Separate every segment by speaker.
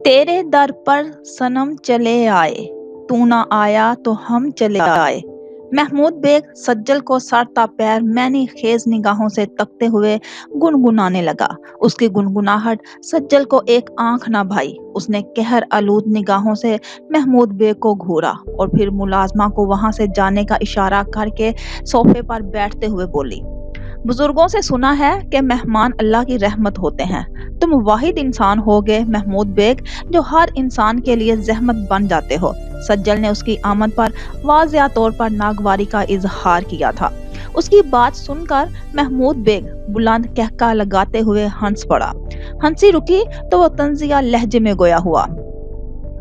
Speaker 1: तेरे दर पर सनम चले आए, तू ना आया तो हम चले आए। महमूद बेग सज्जल को सर पैर मैनी खेज निगाहों से तकते हुए गुनगुनाने लगा। उसकी गुनगुनाहट सज्जल को एक आंख ना भाई। उसने कहर आलूद निगाहों से महमूद बेग को घूरा और फिर मुलाजमा को वहां से जाने का इशारा करके सोफे पर बैठते हुए बोली, बुजुर्गों से सुना है कि मेहमान अल्लाह की रहमत होते हैं। तुम वाहिद इंसान होगे महमूद बेग जो हर इंसान के लिए जहमत बन जाते हो। सज्जल ने उसकी आमद पर वाज़िया तौर पर नागवारी का इजहार किया था। उसकी बात सुनकर महमूद बेग बुलंद कहका लगाते हुए हंस पड़ा। हंसी रुकी तो वो तंजिया लहजे में गोया हुआ,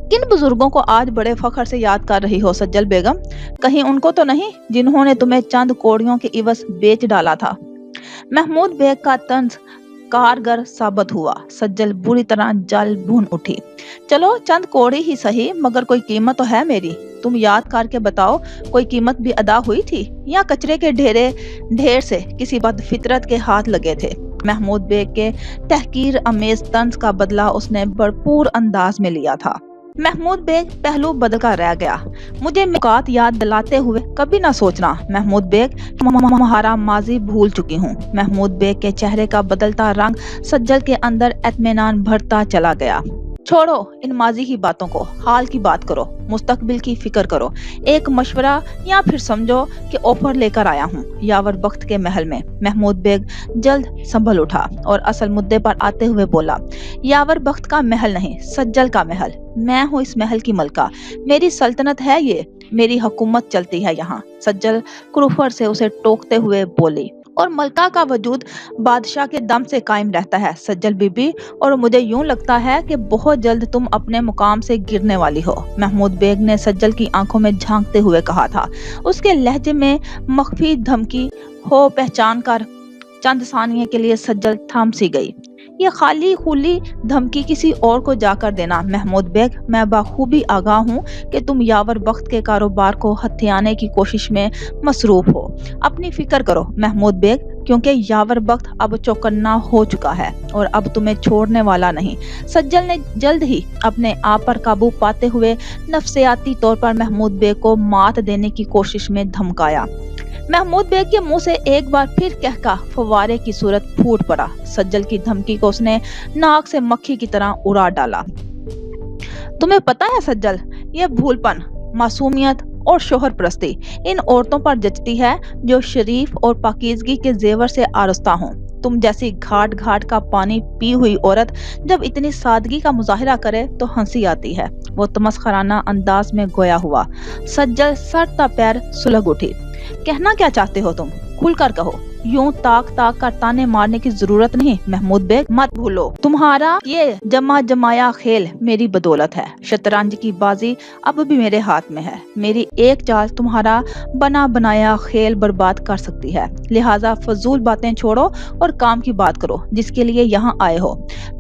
Speaker 1: किन बुजुर्गों को आज बड़े फख्र से याद कर रही हो सज्जल बेगम? कहीं उनको तो नहीं जिन्होंने तुम्हें चंद कोड़ियों के इवज बेच डाला था? महमूद बेग का तंज कारगर साबित हुआ। सज्जल बुरी तरह जल भुन उठी। चलो चंद कोड़ी ही सही, मगर कोई कीमत तो है मेरी। तुम याद करके बताओ, कोई कीमत भी अदा हुई थी या कचरे के ढेर से किसी बदफितरत के हाथ लगे थे? महमूद बेग के तहकीर अमेज तंज का बदला उसने भरपूर अंदाज में लिया था। महमूद बेग पहलू बदल कर रह गया। मुझे मुकात याद दिलाते हुए कभी ना सोचना महमूद बेग, तुम्हारा माजी भूल चुकी हूँ। महमूद बेग के चेहरे का बदलता रंग सज्जल के अंदर इत्मीनान भरता चला गया। छोड़ो इन माजी की बातों को, हाल की बात करो, मुस्तकबिल की फिक्र करो। एक मशवरा या फिर समझो कि ऑफर लेकर आया हूँ यावर बख्त के महल में। महमूद बेग जल्द संभल उठा और असल मुद्दे पर आते हुए बोला, यावर बख्त का महल नहीं, सज्जल का महल। मैं हूँ इस महल की मलका, मेरी सल्तनत है ये, मेरी हुकूमत चलती है यहाँ। सज्जल क्रूफर से उसे टोकते हुए बोली, और मलका का वजूद बादशाह के दम से कायम रहता है सज्जल बीबी, और मुझे यूं लगता है कि बहुत जल्द तुम अपने मुकाम से गिरने वाली हो। महमूद बेग ने सज्जल की आंखों में झांकते हुए कहा था। उसके लहजे में मख्फी धमकी हो पहचान कर चंद सानिये के लिए सज्जल थम सी गई। ये खाली खुली धमकी किसी और को जाकर देना महमूद बेग। मैं बाखूबी आगाह हूँ कि तुम यावर बख्त के कारोबार को हथियाने की कोशिश में मसरूफ हो। अपनी फिक्र करो महमूद बेग, क्योंकि यावर बख्त अब चौकन्ना हो चुका है और अब तुम्हें छोड़ने वाला नहीं। सज्जल ने जल्द ही अपने आप पर काबू पाते हुए नफ्सियाती तौर पर महमूद बेग को मात देने की कोशिश में धमकाया। महमूद बेग के मुंह से एक बार फिर कहका फव्वारे की सूरत फूट पड़ा। सज्जल की धमकी को उसने नाक से मक्खी की तरह उड़ा डाला। तुम्हें पता है सज्जल, ये भूलपन, मासूमियत और शोहर परस्ती इन औरतों पर जचती है जो शरीफ और पाकीज़गी के जेवर से आरस्ता हों। तुम जैसी घाट घाट का पानी पी हुई औरत जब इतनी सादगी का मुजाहिरा करे तो हंसी आती है। वो तमस्खराना अंदाज में गोया हुआ। सज्जल सर ता पैर सुलग उठी। कहना क्या चाहते हो तुम? खुलकर कहो, यूं ताक ताक कर ताने मारने की जरूरत नहीं। महमूद बेग मत भूलो, तुम्हारा ये जमा जमाया खेल मेरी बदौलत है। शतरंज की बाजी अब भी मेरे हाथ में है। मेरी एक चाल तुम्हारा बना बनाया खेल बर्बाद कर सकती है। लिहाजा फजूल बातें छोड़ो और काम की बात करो जिसके लिए यहाँ आए हो।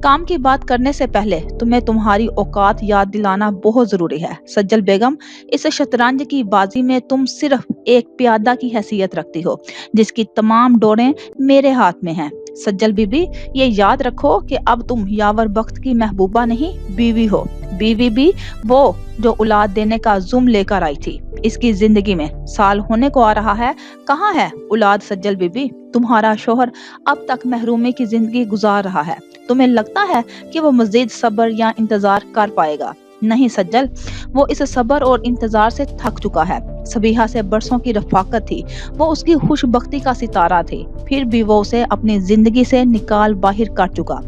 Speaker 1: काम की बात करने से पहले तुम्हें तुम्हारी औकात याद दिलाना बहुत जरूरी है। सज्जल बेगम, इस शतरंज की बाजी में तुम सिर्फ एक प्यादा की हैसियत रखती हो जिसकी तमाम डोरें मेरे हाथ में हैं। सज्जल बीबी, ये याद रखो कि अब तुम यावर बख्त की महबूबा नहीं, बीवी हो। बीवी भी वो जो औलाद देने का जुम्म लेकर आई थी। इसकी जिंदगी में साल होने को आ रहा है, कहाँ है औलाद? सज्जल बीबी, तुम्हारा शोहर अब तक महरूमी की जिंदगी गुजार रहा है। तुम्हें लगता है कि वो मजीद सब्र या इंतजार कर पाएगा? नहीं सज्जल, वो इस सब्र और इंतजार से थक चुका है। सबीहा से बरसों की रफाकत थी, वो उसकी खुशबख्ती का सितारा थी, फिर भी वो उसे अपनी जिंदगी से निकाल बाहर कर चुका।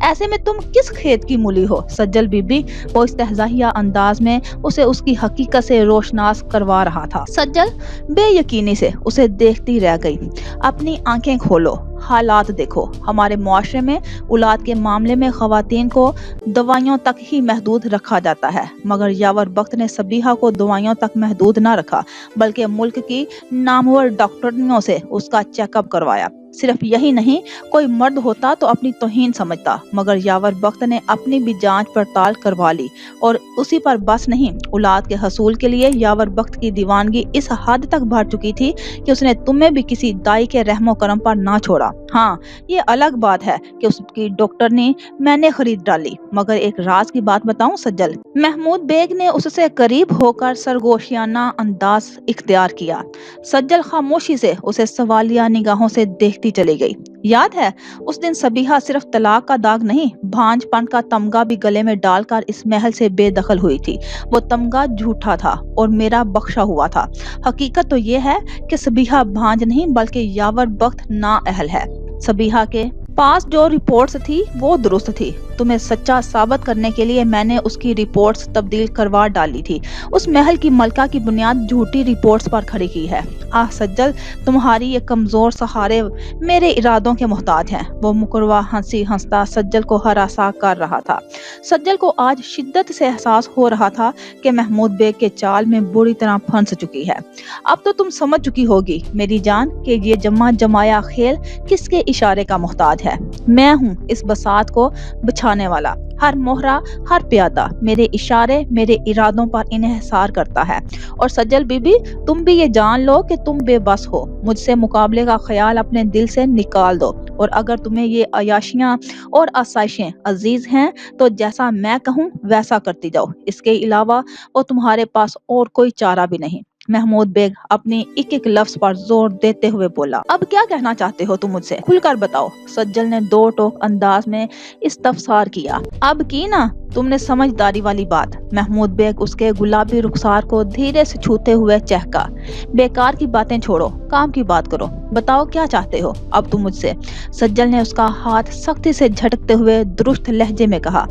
Speaker 1: ऐसे में तुम किस खेत की मूली हो? सज्जल बीबी, वो इस्तेहज़ाहिया अंदाज में उसे उसकी हकीकत से रोशनास करवा रहा था। सज्जल बेयकीनी से उसे देखती रह गई। अपनी आंखें खोलो, हालात देखो। हमारे मुआशरे में औलाद के मामले में खवातीन को दवाइयों तक ही महदूद रखा जाता है, मगर यावर बख्त ने सबीहा को दवाइयों तक महदूद न रखा, बल्कि मुल्क की नामवर डॉक्टरनियों से उसका चेकअप करवाया। सिर्फ यही नहीं, कोई मर्द होता तो अपनी तौहीन समझता, मगर यावर बख्त ने अपनी भी जांच पड़ताल करवा ली। और उसी पर बस नहीं, औलाद के हसूल के लिए यावर बख्त की दीवानगी इस हद तक बढ़ चुकी थी कि उसने तुम्हें भी किसी दाई के रहमो करम पर ना छोड़ा। हाँ, ये अलग बात है कि उसकी डॉक्टर ने मैंने खरीद डाली, मगर एक राज की बात बताऊं सज्जल। महमूद बेग ने उससे करीब होकर सरगोशियाना अंदाज इख्तियार किया। सज्जल खामोशी से उसे सवालिया निगाहों से देखती चली गई। याद है, उस दिन सबीहा सिर्फ तलाक का दाग नहीं, भांजपन का तमगा भी गले में डालकर इस महल से बेदखल हुई थी। वो तमगा झूठा था और मेरा बख्शा हुआ था। हकीकत तो ये है कि सबीहा भांज नहीं बल्कि यावर बख्त नाअहल है। सबीहा के पास जो रिपोर्ट्स थी वो दुरुस्त थी। तुम्हें सच्चा साबित करने के लिए मैंने उसकी रिपोर्ट्स तब्दील करवा डाली थी। उस महल की मलका की बुनियाद झूठी रिपोर्ट्स पर खड़ी की है। आह सज्जल, तुम्हारी ये कमजोर सहारे मेरे इरादों के मोहताज हैं। वो मुकरवा हंसी हंसता सज्जल को हरासा कर रहा था। सज्जल को आज शिद्दत से एहसास हो रहा था कि महमूद बेग के चाल में बुरी तरह फंस चुकी है। अब तो तुम समझ चुकी होगी मेरी जान कि ये जमा जमाया खेल किसके इशारे का मोहताज है। मैं हूँ इस बसात को बिछाने वाला। हर मोहरा, हर प्यादा मेरे इशारे, मेरे इरादों पर इन्हिसार करता है। और सज्जल बीबी, तुम भी ये जान लो कि तुम बेबस हो। मुझसे मुकाबले का ख्याल अपने दिल से निकाल दो। और अगर तुम्हें ये अयाशियां और आसाइशें अजीज हैं तो जैसा मैं कहूँ वैसा करती जाओ। इसके अलावा और तुम्हारे पास और कोई चारा भी नहीं। महमूद बेग अपनी एक एक लफ्ज पर जोर देते हुए बोला। अब क्या कहना चाहते हो तुम मुझसे, खुलकर बताओ। सज्जल ने दो टोक अंदाज में इस्तफसार किया। अब की ना तुमने समझदारी वाली बात। महमूद बेग उसके गुलाबी रुखसार को धीरे से छूते हुए चहका। बेकार की बातें छोड़ो, काम की बात करो। बताओ क्या चाहते हो अब तुम मुझसे। सज्जल ने उसका हाथ सख्ती से झटकते हुए दुरुस्त लहजे में कहा।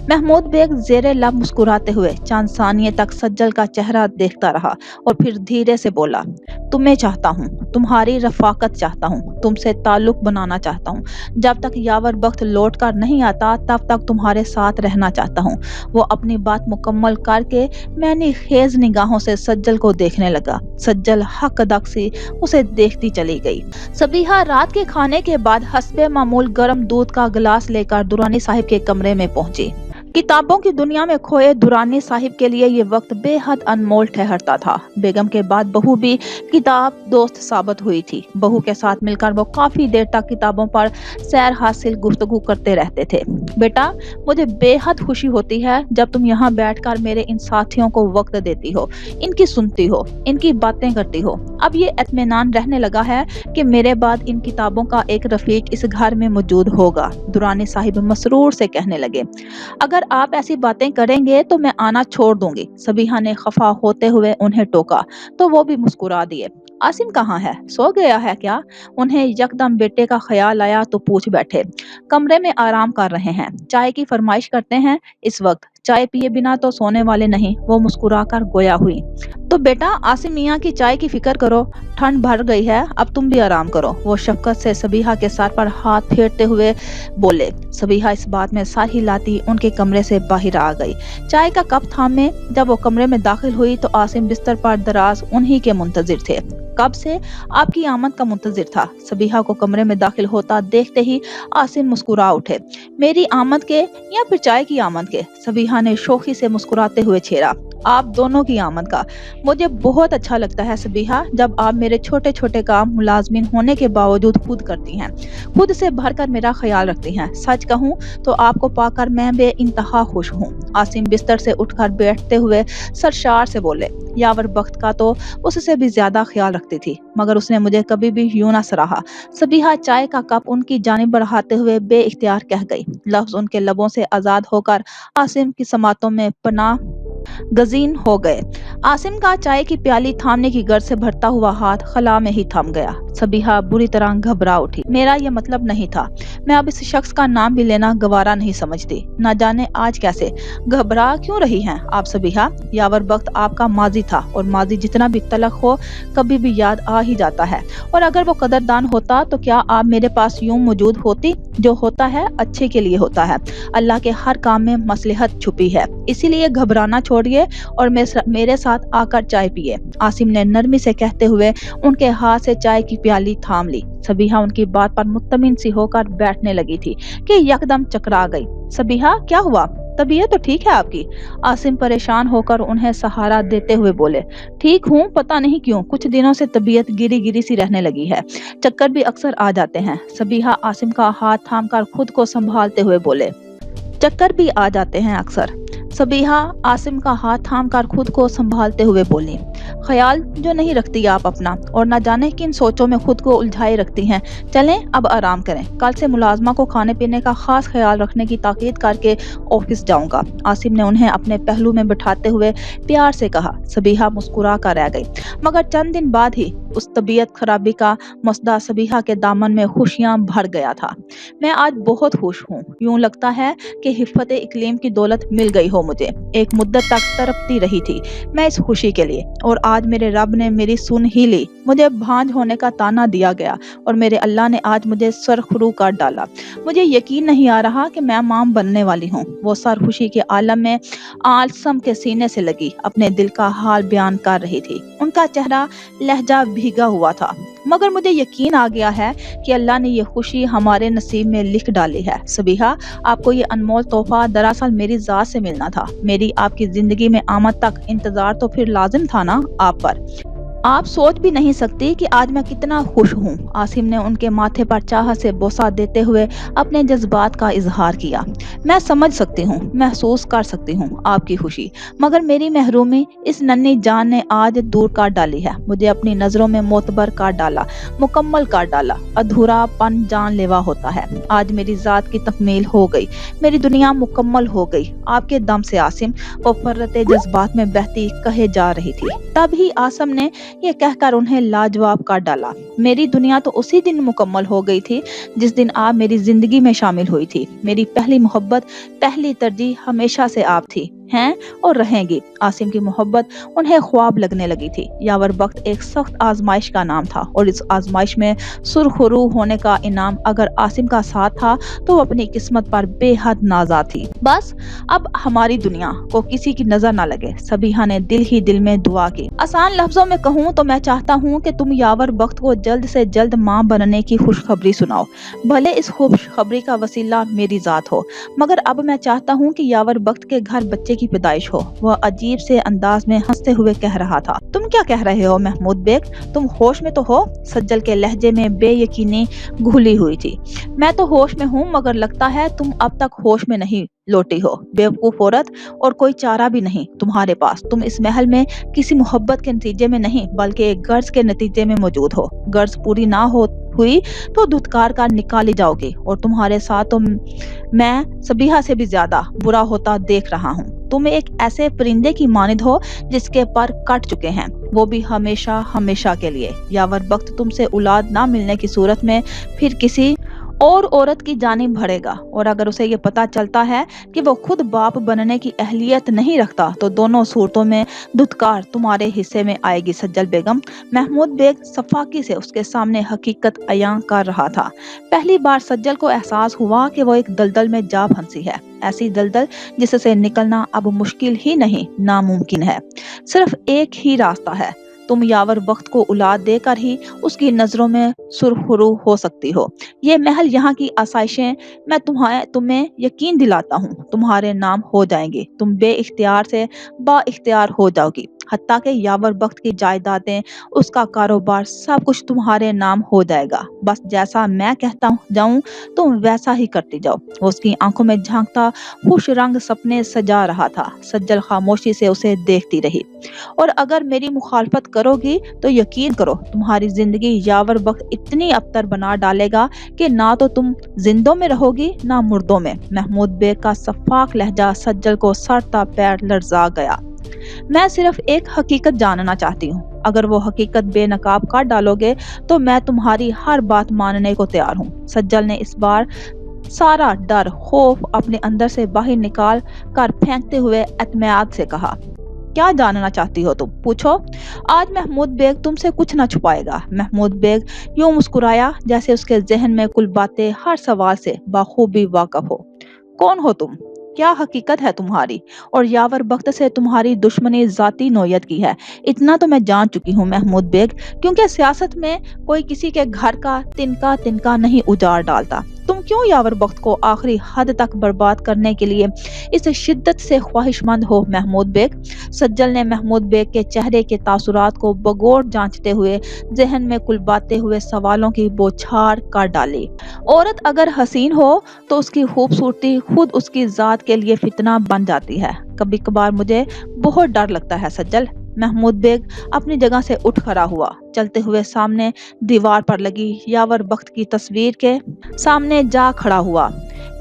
Speaker 1: महमूद बेग जेरे लब मुस्कुराते हुए चंद सानिये तक सज्जल का चेहरा देखता रहा और फिर धीरे से बोला। तुम्हें चाहता हूँ, तुम्हारी रफाकत चाहता हूँ, तुमसे ताल्लुक बनाना चाहता हूँ। जब तक यावर बख्त लौट कर नहीं आता तब तक तुम्हारे साथ रहना चाहता हूँ। वो अपनी बात मुकम्मल करके मैंने खेज निगाहों से सज्जल को देखने लगा। सज्जल हक अदक सी उसे देखती चली गई। सबीहा रात के खाने के बाद हस्बे मामूल गर्म दूध का गिलास लेकर दुरानी साहिब के कमरे में पहुंची। किताबों की दुनिया में खोए दुरानी साहिब के लिए ये वक्त बेहद अनमोल ठहरता था। बेगम के बाद बहू भी किताब दोस्त साबित हुई थी। बहू के साथ मिलकर वो काफी देर तक किताबों पर सैर हासिल गुफ्तगू करते रहते थे। बेटा, मुझे बेहद खुशी होती है जब तुम यहाँ बैठकर मेरे इन साथियों को वक्त देती हो, इनकी सुनती हो, इनकी बातें करती हो। अब ये इत्मीनान रहने लगा है कि मेरे बाद इन किताबों का एक रफीक इस घर में मौजूद होगा। दुरानी साहिब मसरूर से कहने लगे। अगर आप ऐसी बातें करेंगे तो मैं आना छोड़ दूंगी। सबीहा ने खफा होते हुए उन्हें टोका तो वो भी मुस्कुरा दिए। आसिम कहाँ है, सो गया है क्या? उन्हें यकदम बेटे का ख्याल आया तो पूछ बैठे। कमरे में आराम कर रहे हैं, चाय की फरमाइश करते हैं। इस वक्त चाय पिए बिना तो सोने वाले नहीं। वो मुस्कुराकर गोया हुई। तो बेटा, आसिम मियाँ की चाय की फिक्र करो, ठंड भर गई है, अब तुम भी आराम करो। वो शफकत से सबीहा के सर पर हाथ फेरते हुए बोले। सबीहा इस बात में सर हिलाती उनके कमरे से बाहर आ गई। चाय का कप थामे जब वो कमरे में दाखिल हुई तो आसिम बिस्तर पर दराज उन्हीं के मुंतजिर थे। कब से आपकी आमद का मुंतजिर था। सबीहा को कमरे में दाखिल होता देखते ही आसिम मुस्कुरा उठे। मेरी आमद के या फिर चाय की आमद के? सबीहा ने शोखी से मुस्कुराते हुए छेड़ा। आप दोनों की आमद का। मुझे बहुत अच्छा लगता है सबीहा जब आप मेरे छोटे छोटे काम मुलाजमिन होने के बावजूद खुद करती हैं, खुद से भरकर मेरा ख्याल रखती हैं। सच कहूँ तो आपको पाकर मैं बे इंतहा खुश हूँ। आसिम बिस्तर से उठकर बैठते हुए सरशार से बोले। यावर बख्त का तो उससे भी ज्यादा ख्याल रखती थी, मगर उसने मुझे कभी भी यूं ना सराहा। सबीहा चाय का कप उनकी जानिब बढ़ाते हुए बे इख्तियार कह गई। लफ्ज उनके लबों से आजाद होकर आसिम की समातों में पनाह गजीन हो गए। आसिम का चाय की प्याली थामने की गर्ज से भरता हुआ हाथ खला में ही थम गया। सबीहा बुरी तरह घबरा उठी। मेरा यह मतलब नहीं था। मैं अब इस शख्स का नाम भी लेना गवारा नहीं समझती। न जाने आज कैसे। घबरा क्यों रही हैं आप सबीहा? यावर वक्त आपका माजी था और माजी जितना भी तलख हो कभी भी याद आ ही जाता है। और अगर वो कदरदान होता तो क्या आप मेरे पास यूं मौजूद होती? जो होता है अच्छे के लिए होता है। अल्लाह के हर काम में मसलहत छुपी है। इसीलिए घबराना छोड़िए और मेरे साथ आकर चाय पिए। आसिम ने नरमी से कहते हुए उनके हाथ से चाय की प्याली थाम ली। सबीहा उनकी बात पर मुत्तमिन सी होकर बैठने लगी थी कि यकदम चकरा गई। सबीहा, क्या हुआ? तबीयत तो ठीक है आपकी? आसिम परेशान होकर उन्हें सहारा देते हुए बोले। ठीक हूँ, पता नहीं क्यों कुछ दिनों से तबीयत गिरी-गिरी सी रहने लगी है। चक्कर भी अक्सर आ जाते हैं। सबीहा आसिम का हाथ थामकर खुद को संभालते हुए बोले। चक्कर भी आ जाते हैं अक्सर। सबीहा आसिम का हाथ थामकर खुद को संभालते हुए बोली। ख्याल जो नहीं रखती आप अपना, और न जाने किन सोचों में खुद को उलझाए रखती हैं। चलें अब आराम करें, कल से मुलाजमा को खाने पीने का खास ख्याल रखने की ताकीद करके ऑफिस जाऊंगा। आसिम ने उन्हें अपने पहलू में बिठाते हुए प्यार से कहा। सबीहा मुस्कुरा कर रह गई, मगर चंद दिन बाद ही उस तबीयत खराबी का मसदा सबीहा के दामन में खुशियां भर गया था। मैं आज बहुत खुश हूँ, यूं लगता है कि हिफ्फत इकलीम की दौलत मिल गई हो मुझे। एक मुद्दत तक तड़पती रही थी मैं इस खुशी के लिए, और आज मेरे रब ने मेरी सुन ही ली। मुझे भांज होने का ताना दिया गया और मेरे अल्लाह ने आज मुझे सरखरू कर डाला। मुझे यकीन नहीं आ रहा कि मैं मां बनने वाली हूँ। वो सर खुशी के आलम में आलसम के सीने से लगी अपने दिल का हाल बयान कर रही थी। उनका चेहरा लहजा भीगा हुआ था, मगर मुझे यकीन आ गया है कि अल्लाह ने ये खुशी हमारे नसीब में लिख डाली है। सबीहा, आपको ये अनमोल तोहफा दरअसल मेरी ज़ात से मिलना था। मेरी आपकी जिंदगी में आमद तक इंतजार तो फिर लाजिम था ना आप पर। आप सोच भी नहीं सकती कि आज मैं कितना खुश हूँ। आसिम ने उनके माथे पर चाह से बोसा देते हुए अपने जज्बात का इजहार किया। मैं समझ सकती हूँ, महसूस कर सकती हूँ आपकी खुशी, मगर मेरी महरूमी इस नन्ही जान ने आज दूर कर डाली है। मुझे अपनी नजरों में मोतबर कर डाला, मुकम्मल कर डाला। अधूरापन जानलेवा होता है। आज मेरी जात की तकमील हो गई, मेरी दुनिया मुकम्मल हो गई आपके दम से। आसिम, वो फर्रते जज्बात में बहती कहे जा रही थी। तभी आसिम ने ये कहकर उन्हें लाजवाब कर डाला। मेरी दुनिया तो उसी दिन मुकम्मल हो गई थी जिस दिन आप मेरी जिंदगी में शामिल हुई थी। मेरी पहली मोहब्बत, पहली तरजीह हमेशा से आप थी, हैं और रहेंगी। आसिम की मोहब्बत उन्हें ख्वाब लगने लगी थी। यावर वक्त एक सख्त आजमाइश का नाम था, और इस आजमाइश में सुरखरू होने का इनाम अगर आसिम का साथ था तो वो अपनी किस्मत पर बेहद नाज़ा थी। बस अब हमारी दुनिया को किसी की नजर न लगे। सबीहा ने दिल ही दिल में दुआ की। आसान लफ्जों में कहूँ तो मैं चाहता हूँ कि तुम यावर वक्त को जल्द से जल्द माँ बनने की खुशखबरी सुनाओ। भले इस खुशखबरी का वसीला मेरी जात हो, मगर अब मैं चाहता हूँ कि यावर वक्त के घर बच्चे की पैदाइश हो। वह अजीब से अंदाज में हंसते हुए कह रहा था। तुम क्या कह रहे हो महमूद बेग, तुम होश में तो हो? सज्जल के लहजे में बेयकीनी घुली हुई थी। मैं तो होश में हूँ, मगर लगता है तुम अब तक होश में नहीं लौटी हो। बेवकूफ औरत, और कोई चारा भी नहीं तुम्हारे पास। तुम इस महल में किसी मोहब्बत के नतीजे में नहीं, बल्कि एक गर्ज के नतीजे में मौजूद हो। गर्ज पूरी ना हो हुई तो धुतकार कर निकाली जाओगी, और तुम्हारे साथ तो मैं सबीहा से भी ज्यादा बुरा होता देख रहा हूँ। तुम एक ऐसे परिंदे की मानिद हो जिसके पर कट चुके हैं, वो भी हमेशा हमेशा के लिए। यावर वक्त तुमसे औलाद ना मिलने की सूरत में फिर किसी और औरत की जानिब बढ़ेगा, और अगर उसे ये पता चलता है कि वो खुद बाप बनने की अहलियत नहीं रखता तो दोनों सूरतों में धुतकार तुम्हारे हिस्से में आएगी। सज्जल बेगम, महमूद बेग सफाकी से उसके सामने हकीकत अयां कर रहा था। पहली बार सज्जल को एहसास हुआ कि वो एक दलदल में जा फंसी है, ऐसी दलदल जिससे निकलना अब मुश्किल ही नहीं, नामुमकिन है। सिर्फ एक ही रास्ता है, तुम यावर वक्त को औलाद देकर ही उसकी नजरों में सुरखरू हो सकती हो। ये महल, यहाँ की आसाइशें, मैं तुम्हें यकीन दिलाता हूँ तुम्हारे नाम हो जाएंगी। तुम बे इख्तियार से बा इख्तियार हो जाओगी। हत्ता के यावर वक्त की जायदादें, उसका कारोबार, सब कुछ तुम्हारे नाम हो जाएगा। बस जैसा मैं कहता जाऊं तुम वैसा ही करती जाओ। वो उसकी आंखों में झांकता खुश रंग सपने सजा रहा था। सज्जल खामोशी से उसे देखती रही। और अगर मेरी मुखालफत करोगी तो यकीन करो तुम्हारी जिंदगी यावर वक्त इतनी अबतर बना डालेगा कि ना तो तुम जिंदों में रहोगी ना मुर्दों में। महमूद बेग का सफाक लहजा सज्जल को सड़ता पैर लर्जा गया। मैं सिर्फ एक हकीकत जानना चाहती हूँ। अगर वो हकीकत बेनकाब कर डालोगे तो मैं तुम्हारी हर बात मानने को तैयार हूँ। सज्जल ने इस बार सारा डर, खौफ अपने अंदर से बाहर निकाल कर फेंकते हुए एतमाद से कहा। क्या जानना चाहती हो तुम? पूछो। आज महमूद बेग तुमसे कुछ न छुपाएगा। महमूद बेग यूं मुस्कुराया जैसे उसके जहन में कुल बातें हर सवाल से बाखूबी वाकफ हो। कौन हो तुम? क्या हकीकत है तुम्हारी? और यावर वक्त से तुम्हारी दुश्मनी जाती नौयत की है। इतना तो मैं जान चुकी हूँ महमूद बेग, क्योंकि सियासत में कोई किसी के घर का तिनका तिनका नहीं उजाड़ डालता। तुम क्यों यावर वक्त को आखिरी हद तक बर्बाद करने के लिए इस शिद्दत से ख्वाहिशमंद हो महमूद बेग? सज्जल ने महमूद बेग के चेहरे के तासुरात को बगौर जांचते हुए जहन में कुलबाते हुए सवालों की बौछार कर डाली। औरत अगर हसीन हो तो उसकी खूबसूरती खुद उसकी जात के लिए फितना बन जाती है। कभी कभार मुझे बहुत डर लगता है सज्जल। महमूद बेग अपनी जगह से उठ खड़ा हुआ, चलते हुए सामने दीवार पर लगी यावर बख्त की तस्वीर के सामने जा खड़ा हुआ।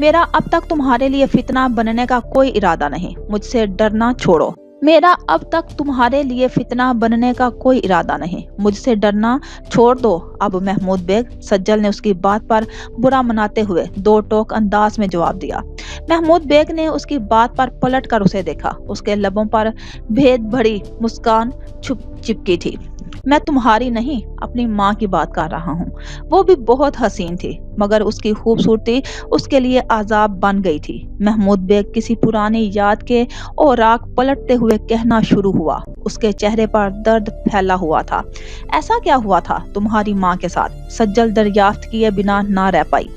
Speaker 1: मेरा अब तक तुम्हारे लिए फितना बनने का कोई इरादा नहीं, मुझसे डरना छोड़ो। मेरा अब तक तुम्हारे लिए फितना बनने का कोई इरादा नहीं, मुझसे डरना छोड़ दो अब महमूद बेग। सज्जल ने उसकी बात पर बुरा मनाते हुए दो टोक अंदाज में जवाब दिया। महमूद बेग ने उसकी बात पर पलट कर उसे देखा। उसके लबों पर भेद भरी मुस्कान चिपकी थी। मैं तुम्हारी नहीं, अपनी माँ की बात कर रहा हूँ। वो भी बहुत हसीन थी, मगर उसकी खूबसूरती उसके लिए आजाब बन गई थी। महमूद बेग किसी पुरानी याद के औराक पलटते हुए कहना शुरू हुआ। उसके चेहरे पर दर्द फैला हुआ था। ऐसा क्या हुआ था तुम्हारी माँ के साथ? सज्जल दरियाफ्त किए बिना ना रह पाई।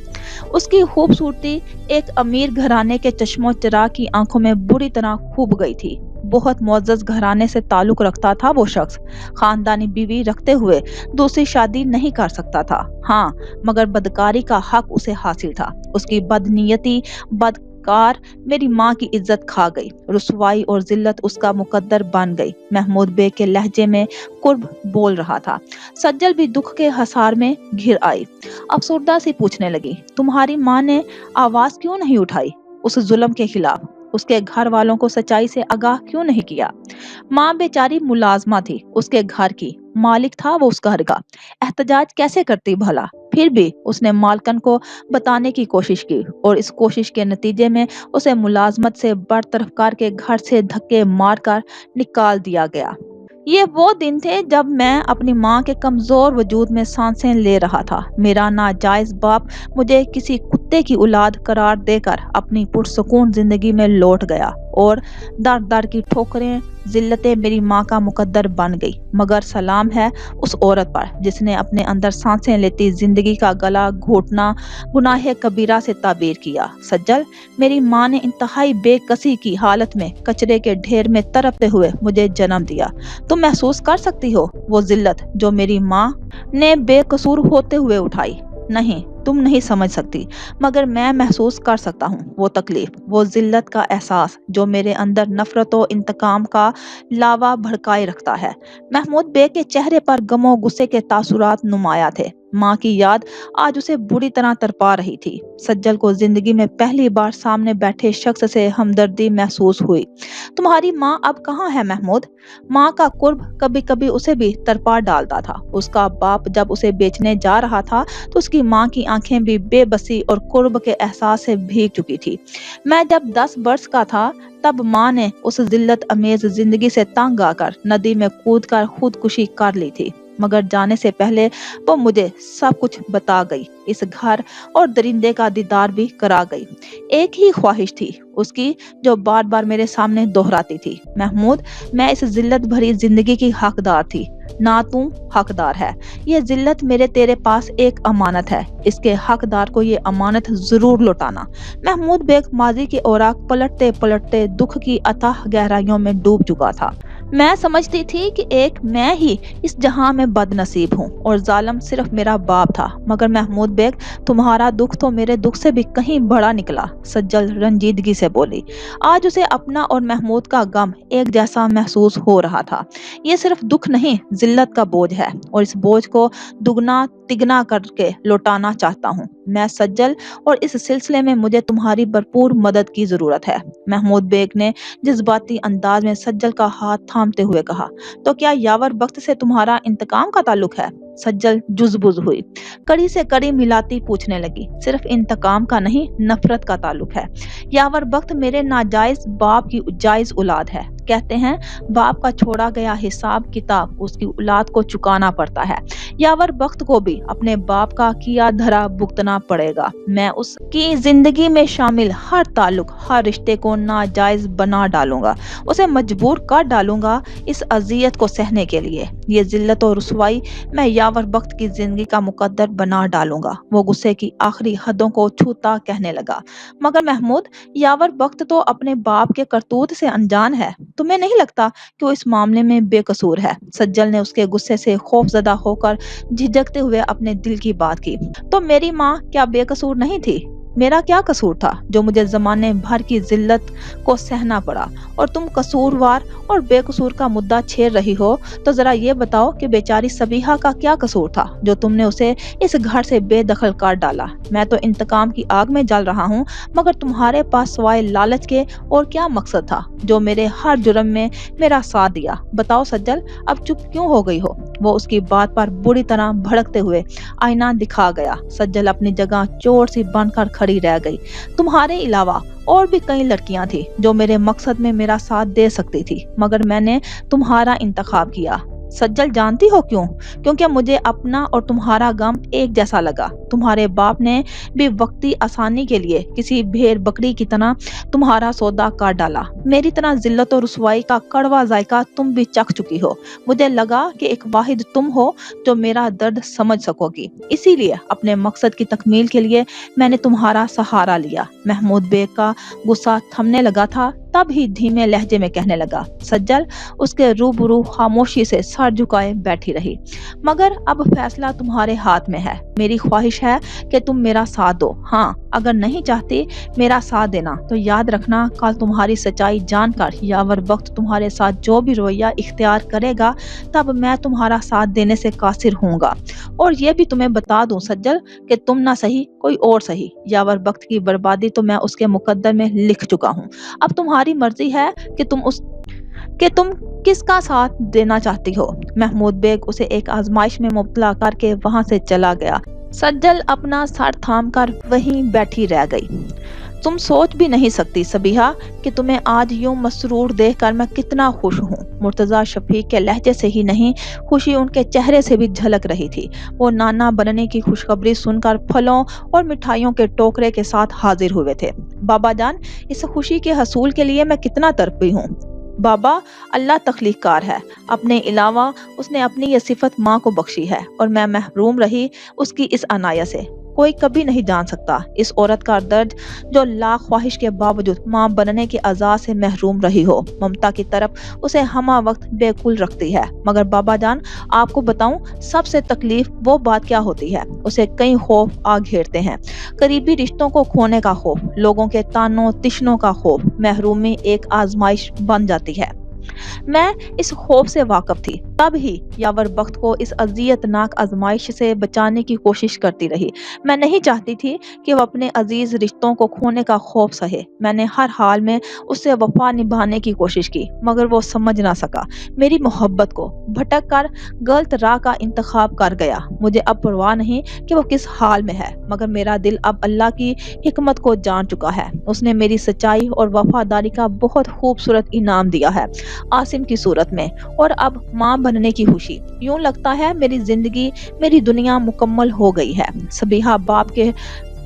Speaker 1: उसकी खूबसूरती एक अमीर घराने के चश्मो चराग की आंखों में बुरी तरह खूब गई थी। बहुत मुअज़्ज़ज़ घराने से ताल्लुक रखता था वो शख्स। खानदानी बीवी रखते हुए दूसरी शादी नहीं कर सकता था। हाँ, मगर बदकारी का हक उसे हासिल था। उसकी बदनीयती बदकार मेरी माँ की इज्जत खा गई। रुसवाई और जिल्लत उसका मुकद्दर बन गई। महमूद बेग के लहजे में कुर्ब बोल रहा था। सज्जल भी दुख के हसार में घिर आई। अफसुर्दा सी पूछने लगी, तुम्हारी माँ ने आवाज क्यों नहीं उठाई उस जुल्म के खिलाफ? उसके घर वालों को सच्चाई से आगाह क्यों नहीं किया? माँ बेचारी मुलाजमा थी उसके घर की, मालिक था वो उस घर का। एहतजाज कैसे करती भला? फिर भी उसने मालकन को बताने की कोशिश की और इस कोशिश के नतीजे में उसे मुलाजमत से बरतरफ करके घर से धक्के मारकर निकाल दिया गया। ये वो दिन थे जब मैं अपनी माँ के कमजोर वजूद में सांसें ले रहा था। मेरा नाजायज बाप मुझे किसी कुत्ते की औलाद करार देकर अपनी पुरसुकून जिंदगी में लौट गया और दर दर की ठोकरें जिल्लतें मेरी माँ का मुकद्दर बन गई। मगर सलाम है उस औरत पर जिसने अपने अंदर सांसें लेती जिंदगी का गला घोटना गुनाह कबीरा से ताबीर किया। सज्जल, मेरी माँ ने इंतहाई बेकसी की हालत में कचरे के ढेर में तड़पते हुए मुझे जन्म दिया। तुम महसूस कर सकती हो वो जिल्लत जो मेरी माँ ने बेकसूर होते हुए उठाई? नहीं, तुम नहीं समझ सकती, मगर मैं महसूस कर सकता हूँ वो तकलीफ, वो जिल्लत का एहसास जो मेरे अंदर नफरत और इंतकाम का लावा भड़काए रखता है। महमूद बेग के चेहरे पर गमो गुस्से के तासुरात नुमाया थे। माँ की याद आज उसे बुरी तरह तड़पा रही थी। सज्जल को जिंदगी में पहली बार सामने बैठे शख्स से हमदर्दी महसूस हुई। तुम्हारी माँ अब कहाँ है महमूद? माँ का कुर्ब कभी कभी उसे भी तड़पा डालता था। उसका बाप जब उसे बेचने जा रहा था तो उसकी माँ की आंखें भी बेबसी और कुर्ब के एहसास से भीग चुकी थी। मैं जब 10 वर्ष का था तब माँ ने उस जिल्लत अमेज जिंदगी से तंग आकर नदी में कूदकर खुदकुशी कर ली थी। मगर जाने से पहले वो मुझे सब कुछ बता गई। इस घर और दरिंदे का दीदार भी करा गई। एक ही ख्वाहिश थी उसकी जो बार बार मेरे सामने दोहराती थी। महमूद, मैं इस जिल्लत भरी जिंदगी की हकदार थी, ना तू हकदार है। ये जिल्लत मेरे तेरे पास एक अमानत है, इसके हकदार को ये अमानत जरूर लौटाना। महमूद बेग माजी की औराक पलटते पलटते दुख की अथाह गहराइयों में डूब चुका था। मैं समझती थी कि एक मैं ही इस जहां में बदनसीब हूँ और जालिम सिर्फ मेरा बाप था, मगर महमूद बेग, तुम्हारा दुख तो मेरे दुख से भी कहीं बड़ा निकला। सज्जल रंजीदगी से बोली। आज उसे अपना और महमूद का गम एक जैसा महसूस हो रहा था। ये सिर्फ दुख नहीं, जिल्लत का बोझ है और इस बोझ को दुगना तिगना करके लौटाना चाहता हूँ मैं सज्जल, और इस सिलसिले में मुझे तुम्हारी भरपूर मदद की जरूरत है। महमूद बेग ने जज्बाती अंदाज में सज्जल का हाथ थामते हुए कहा। तो क्या यावर वक्त से तुम्हारा इंतकाम का ताल्लुक है? सज्जल जुजबुज हुई, कड़ी से कड़ी मिलाती पूछने लगी। सिर्फ इंतकाम का नहीं, नफरत का ताल्लुक है। यावर वक्त मेरे नाजायज बाप की जायज औलाद है। कहते हैं बाप का छोड़ा गया हिसाब किताब उसकी औलाद को चुकाना पड़ता है। यावर वक्त को भी अपने बाप का किया धरा भुगतना पड़ेगा। मैं उसकी जिंदगी में शामिल हर ताल्लुक हर रिश्ते को नाजायज बना डालूंगा, उसे मजबूर कर डालूंगा इस अजियत को सहने के लिए। ये जिल्लत और रुसवाई मैं यावर वक्त की जिंदगी का मुकद्दर बना डालूंगा। वो गुस्से की आखिरी हदों को छूता कहने लगा, मगर महमूद, यावर वक्त तो अपने बाप के करतूत से अनजान है। तुम्हें नहीं लगता कि वो इस मामले में बेकसूर है? सज्जल ने उसके गुस्से से खौफजदा होकर झिझकते हुए अपने दिल की बात की। तो मेरी माँ क्या बेकसूर नहीं थी? मेरा क्या कसूर था जो मुझे जमाने भर की जिल्लत को सहना पड़ा? और तुम कसूरवार और बेकसूर का मुद्दा छेड़ रही हो, तो जरा ये बताओ कि बेचारी सबीहा का क्या कसूर था जो तुमने उसे इस घर से बेदखल कर डाला? मैं तो इंतकाम की आग में जल रहा हूँ, मगर तुम्हारे पास सवाए लालच के और क्या मकसद था जो मेरे हर जुर्म में मेरा साथ दिया? बताओ सज्जल, अब चुप क्यों हो गई हो? वो उसकी बात पर बुरी तरह भड़कते हुए आईना दिखा गया। सज्जल अपनी जगह चोर सी बनकर खड़ी रह गई। तुम्हारे अलावा और भी कई लड़कियां थी जो मेरे मकसद में मेरा साथ दे सकती थी, मगर मैंने तुम्हारा इंतखाब किया। सज्जल, जानती हो क्यों? क्योंकि मुझे अपना और तुम्हारा गम एक जैसा लगा। तुम्हारे बाप ने भी वक्ती आसानी के लिए किसी भेड़ बकरी की तरह तुम्हारा सौदा काट डाला। मेरी तरह जिल्लत और रुसवाई का कड़वा जायका तुम भी चख चुकी हो। मुझे लगा कि एक वाहिद तुम हो जो मेरा दर्द समझ सकोगी, इसीलिए अपने मकसद की तकमील के लिए मैंने तुम्हारा सहारा लिया। महमूद बेग का गुस्सा थमने लगा था, तब ही धीमे लहजे में कहने लगा। सज्जल उसके रूबरू खामोशी से सर झुकाए बैठी रही। मगर अब फैसला तुम्हारे हाथ में है। मेरी ख्वाहिश है कि तुम मेरा साथ दो। हाँ, अगर नहीं चाहती मेरा साथ देना तो याद रखना, कल तुम्हारी सच्चाई जानकर यावर वक्त तुम्हारे साथ जो भी रवैया इख्तियार करेगा, तब मैं तुम्हारा साथ देने से कासिर होऊंगा। और ये भी तुम्हें बता दूं सज्जल कि तुम ना सही कोई और सही, यावर वक्त की बर्बादी तो मैं उसके मुकद्दर में लिख चुका हूँ। अब तुम्हारी मर्जी है कि तुम किसका साथ देना चाहती हो। महमूद बेग उसे एक आजमाइश में मुब्तला करके वहां से चला गया। सज्जल अपना सर थाम कर वहीं बैठी रह गई। तुम सोच भी नहीं सकती सबीहा कि तुम्हें आज यूं मसरूर देखकर मैं कितना खुश हूँ। मुर्तजा शफीक के लहजे से ही नहीं, खुशी उनके चेहरे से भी झलक रही थी। वो नाना बनने की खुशखबरी सुनकर फलों और मिठाइयों के टोकरे के साथ हाजिर हुए थे। बाबा जान, इस खुशी के हसूल के लिए मैं कितना तड़पी हूँ। बाबा, अल्लाह तख्लीकार है, अपने अलावा उसने अपनी ये सिफत माँ को बख्शी है और मैं महरूम रही उसकी इस अनाया से। कोई कभी नहीं जान सकता इस औरत का दर्द जो लाख ख्वाहिश के बावजूद माँ बनने की आज़ाद से महरूम रही हो। ममता की तरफ उसे हमा वक्त बेकुल रखती है। मगर बाबा जान, आपको बताऊं, सबसे तकलीफ वो बात क्या होती है? उसे कई खौफ आ घेरते हैं। करीबी रिश्तों को खोने का खौफ, लोगों के तानों तिश्नों का खौफ। महरूमी एक आजमाइश बन जाती है। मैं इस खौफ से वाकिफ थी, तब ही यावर वक्त को इस अजियतनाक आजमाइश से बचाने की कोशिश करती रही। मैं नहीं चाहती थी कि वो अपने अजीज रिश्तों को खोने का खौफ सहे। मैंने हर हाल में उससे वफा निभाने की कोशिश की, मगर वो समझ ना सका मेरी मोहब्बत को। भटक कर गलत राह का इंतखाब कर गया। मुझे अब परवाह नहीं कि वो किस हाल में है, मगर मेरा दिल अब अल्लाह की हिकमत को जान चुका है। उसने मेरी सच्चाई और वफादारी का बहुत खूबसूरत इनाम दिया है आसिम की सूरत में, और अब माँ बनने की खुशी। यूं लगता है मेरी जिंदगी, मेरी दुनिया मुकम्मल हो गई है। सबीहा बाप के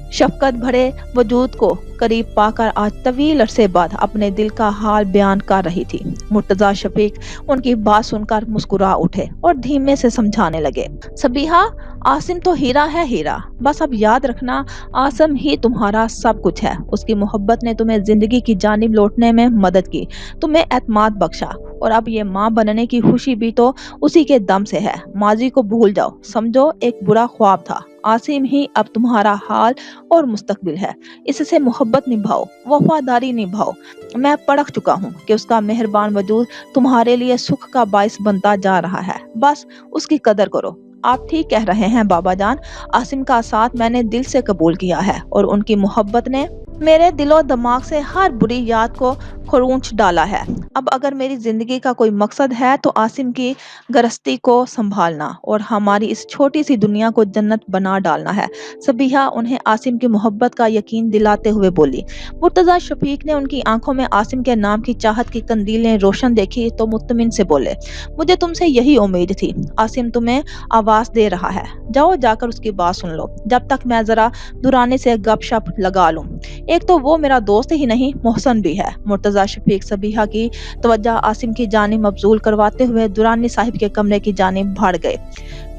Speaker 1: शफकत भरे वजूद को करीब पाकर आज तवील अरसे बाद अपने दिल का हाल बयान कर रही थी। मुर्तजा शफीक उनकी बात सुनकर मुस्कुरा उठे और धीमे से समझाने लगे। सबीहा, आसिम तो हीरा है, हीरा। बस अब याद रखना, आसिम ही तुम्हारा सब कुछ है। उसकी मोहब्बत ने तुम्हें जिंदगी की जानिब लौटने में मदद की, तुम्हें एतमाद बख्शा, और अब ये माँ बनने की खुशी भी तो उसी के दम से है। माजी को भूल जाओ, समझो एक बुरा ख्वाब था। आसिम ही अब तुम्हारा हाल और मुस्तकबिल है। इससे मोहब्बत निभाओ, वफादारी निभाओ। मैं परख चुका हूँ कि उसका मेहरबान वजूद तुम्हारे लिए सुख का बाइस बनता जा रहा है। बस उसकी कदर करो। आप ठीक कह रहे हैं बाबा जान, आसिम का साथ मैंने दिल से कबूल किया है और उनकी मोहब्बत ने میرے دل و دماغ سے ہر بری یاد کو خروچ ڈالا ہے۔ اب اگر میری زندگی کا کوئی مقصد ہے تو عاصم کی گرستی کو سنبھالنا اور ہماری اس چھوٹی سی دنیا کو جنت بنا ڈالنا ہے۔ صبیحہ انہیں عاصم کی محبت کا یقین دلاتے ہوئے بولی۔ مرتضیٰ شفیق نے ان کی آنکھوں میں عاصم کے نام کی چاہت کی قندیلیں روشن دیکھی تو مطمئن سے بولے، مجھے تم سے یہی امید تھی۔ عاصم تمہیں آواز دے رہا ہے، جاؤ جا کر اس کی بات سن لو، جب تک میں ذرا دورانی سے گپ شپ لگا لوں۔ ایک تو وہ میرا دوست ہی نہیں، محسن بھی ہے۔ مرتضیٰ شفیق صبیحہ کی توجہ عاصم کی جانب مبذول کرواتے ہوئے درانی صاحب کے کمرے کی جانب بڑھ گئے۔